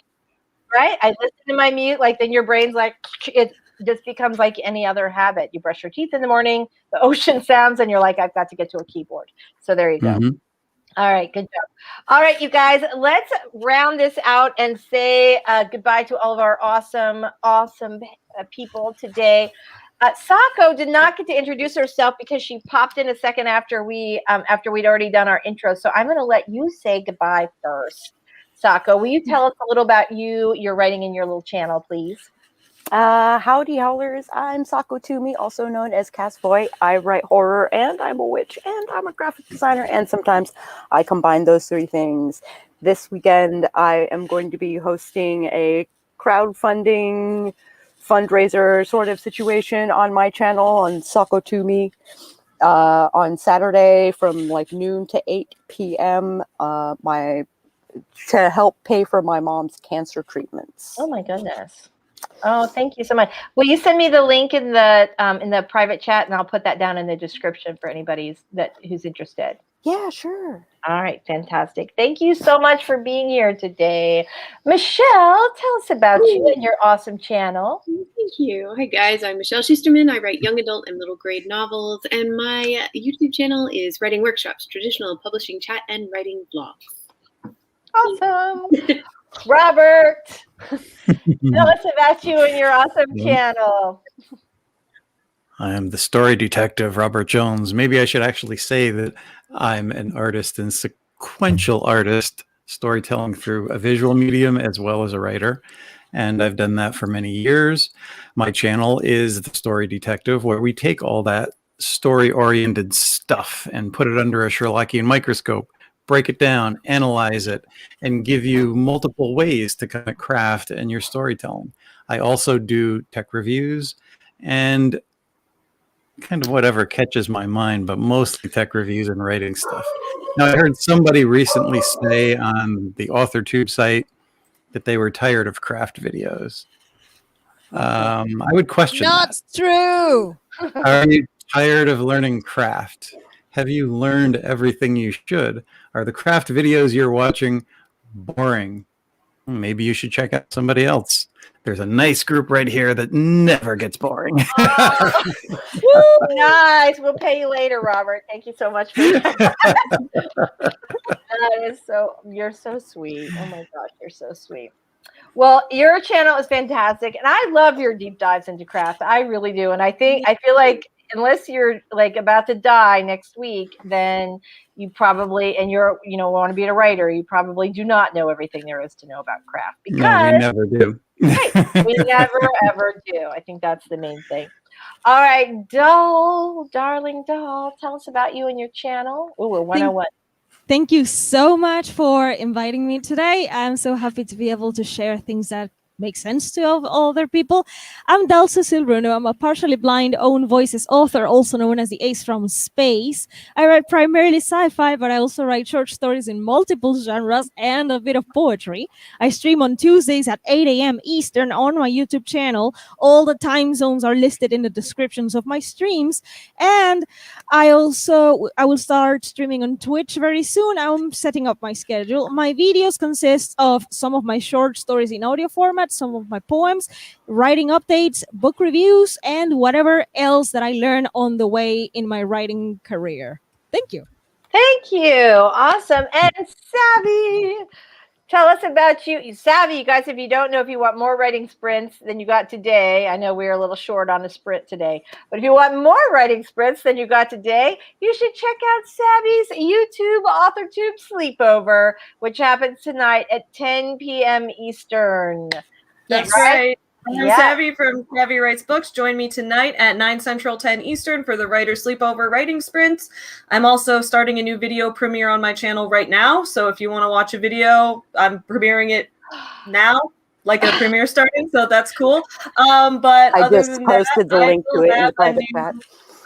right? I listen to my music, like then your brain's like, it just becomes like any other habit. You brush your teeth in the morning, the ocean sounds, and you're like, I've got to get to a keyboard. So there you go. All right, good job. All right, you guys, let's round this out and say goodbye to all of our awesome people today. Sako did not get to introduce herself because she popped in a second after we'd already done our intro. So I'm going to let you say goodbye first. Sako, will you tell us a little about you, your writing in your little channel, please? Howdy howlers, I'm Sako Toomey, also known as Cass Voight. I write horror and I'm a witch and I'm a graphic designer, and sometimes I combine those three things. This weekend I am going to be hosting a crowdfunding fundraiser sort of situation on my channel on Sako Toomey on Saturday from like noon to 8 p.m. To help pay for my mom's cancer treatments. Oh my goodness. Oh, thank you so much. Will you send me the link in the private chat, and I'll put that down in the description for anybody who's interested. Yeah, sure. All right, fantastic. Thank you so much for being here today. Michelle, tell us about you and your awesome channel. Thank you. Hi guys, I'm Michelle Schusterman. I write young adult and middle grade novels, and my YouTube channel is Writing Workshops, traditional publishing chat and writing blogs. Awesome. Robert, tell us about you and your awesome channel. I am the story detective, Robert Jones. Maybe I should actually say that I'm an artist and sequential artist, storytelling through a visual medium as well as a writer. And I've done that for many years. My channel is The Story Detective, where we take all that story-oriented stuff and put it under a Sherlockian microscope, break it down, analyze it, and give you multiple ways to kind of craft and your storytelling. I also do tech reviews and kind of whatever catches my mind, but mostly tech reviews and writing stuff. Now, I heard somebody recently say on the AuthorTube site that they were tired of craft videos. I would question that. Not true. Are you tired of learning craft? Have you learned everything you should? Are the craft videos you're watching boring? Maybe you should check out somebody else. There's a nice group right here that never gets boring. Woo, nice. We'll pay you later, Robert. Thank you so much for that. You're so sweet. Oh my gosh, you're so sweet. Well, your channel is fantastic, and I love your deep dives into craft. I really do, and I feel like unless you're like about to die next week, then you probably, and you're, want to be a writer, you probably do not know everything there is to know about craft. Because no, we never do. Right, we never ever do. I think that's the main thing. All right, darling doll, tell us about you and your channel. Ooh, a 101. Thank you so much for inviting me today. I'm so happy to be able to share things that make sense to other people. I'm Cecil Runo. I'm a partially blind own voices author, also known as the Ace from Space. I write primarily sci-fi, but I also write short stories in multiple genres and a bit of poetry. I stream on Tuesdays at 8 a.m. Eastern on my YouTube channel. All the time zones are listed in the descriptions of my streams. And I will start streaming on Twitch very soon. I'm setting up my schedule. My videos consist of some of my short stories in audio format, some of my poems, writing updates, book reviews, and whatever else that I learn on the way in my writing career. Thank you. Thank you. Awesome. And Savvy, tell us about you. Savvy, you guys, if you don't know, if you want more writing sprints than you got today, I know we were a little short on a sprint today, but if you want more writing sprints than you got today, you should check out Savvy's YouTube AuthorTube Sleepover, which happens tonight at 10 p.m. Eastern. That's Right? right. I'm Yeah. Savvy from Savvy Writes Books. Join me tonight at 9 Central, 10 Eastern for the Writer Sleepover Writing Sprints. I'm also starting a new video premiere on my channel right now. So if you want to watch a video, I'm premiering it now, like a premiere starting. So that's cool. But I other just than posted that, the link I to it will in the have a private new,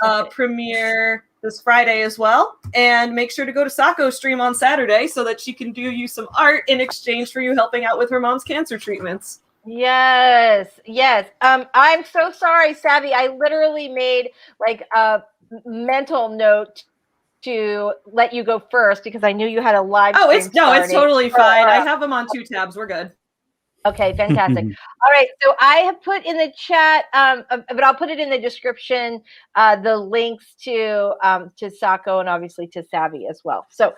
chat. premiere this Friday as well. And make sure to go to Sako's stream on Saturday so that she can do you some art in exchange for you helping out with her mom's cancer treatments. Yes, yes. I'm so sorry, Savvy. I literally made like a mental note to let you go first because I knew you had a live Oh, stream it's totally fine. I uh, have them on 2 tabs. We're good. Okay, fantastic. All right, so I have put in the chat, but I'll put it in the description, the links to Sako and obviously to Savvy as well. So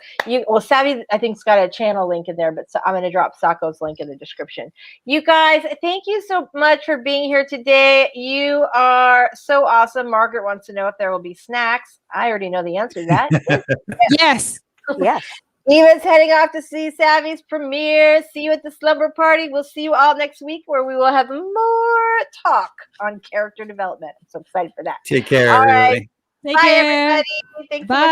Savvy, I think, has got a channel link in there, but I'm going to drop Sako's link in the description. You guys, thank you so much for being here today. You are so awesome. Margaret wants to know if there will be snacks. I already know the answer to that. Yes. Yes. Eva's heading off to see Savvy's premiere. See you at the slumber party. We'll see you all next week where we will have more talk on character development. I'm so excited for that. Take care, All right. everybody. Take Bye, care. everybody. Thanks so much. Bye.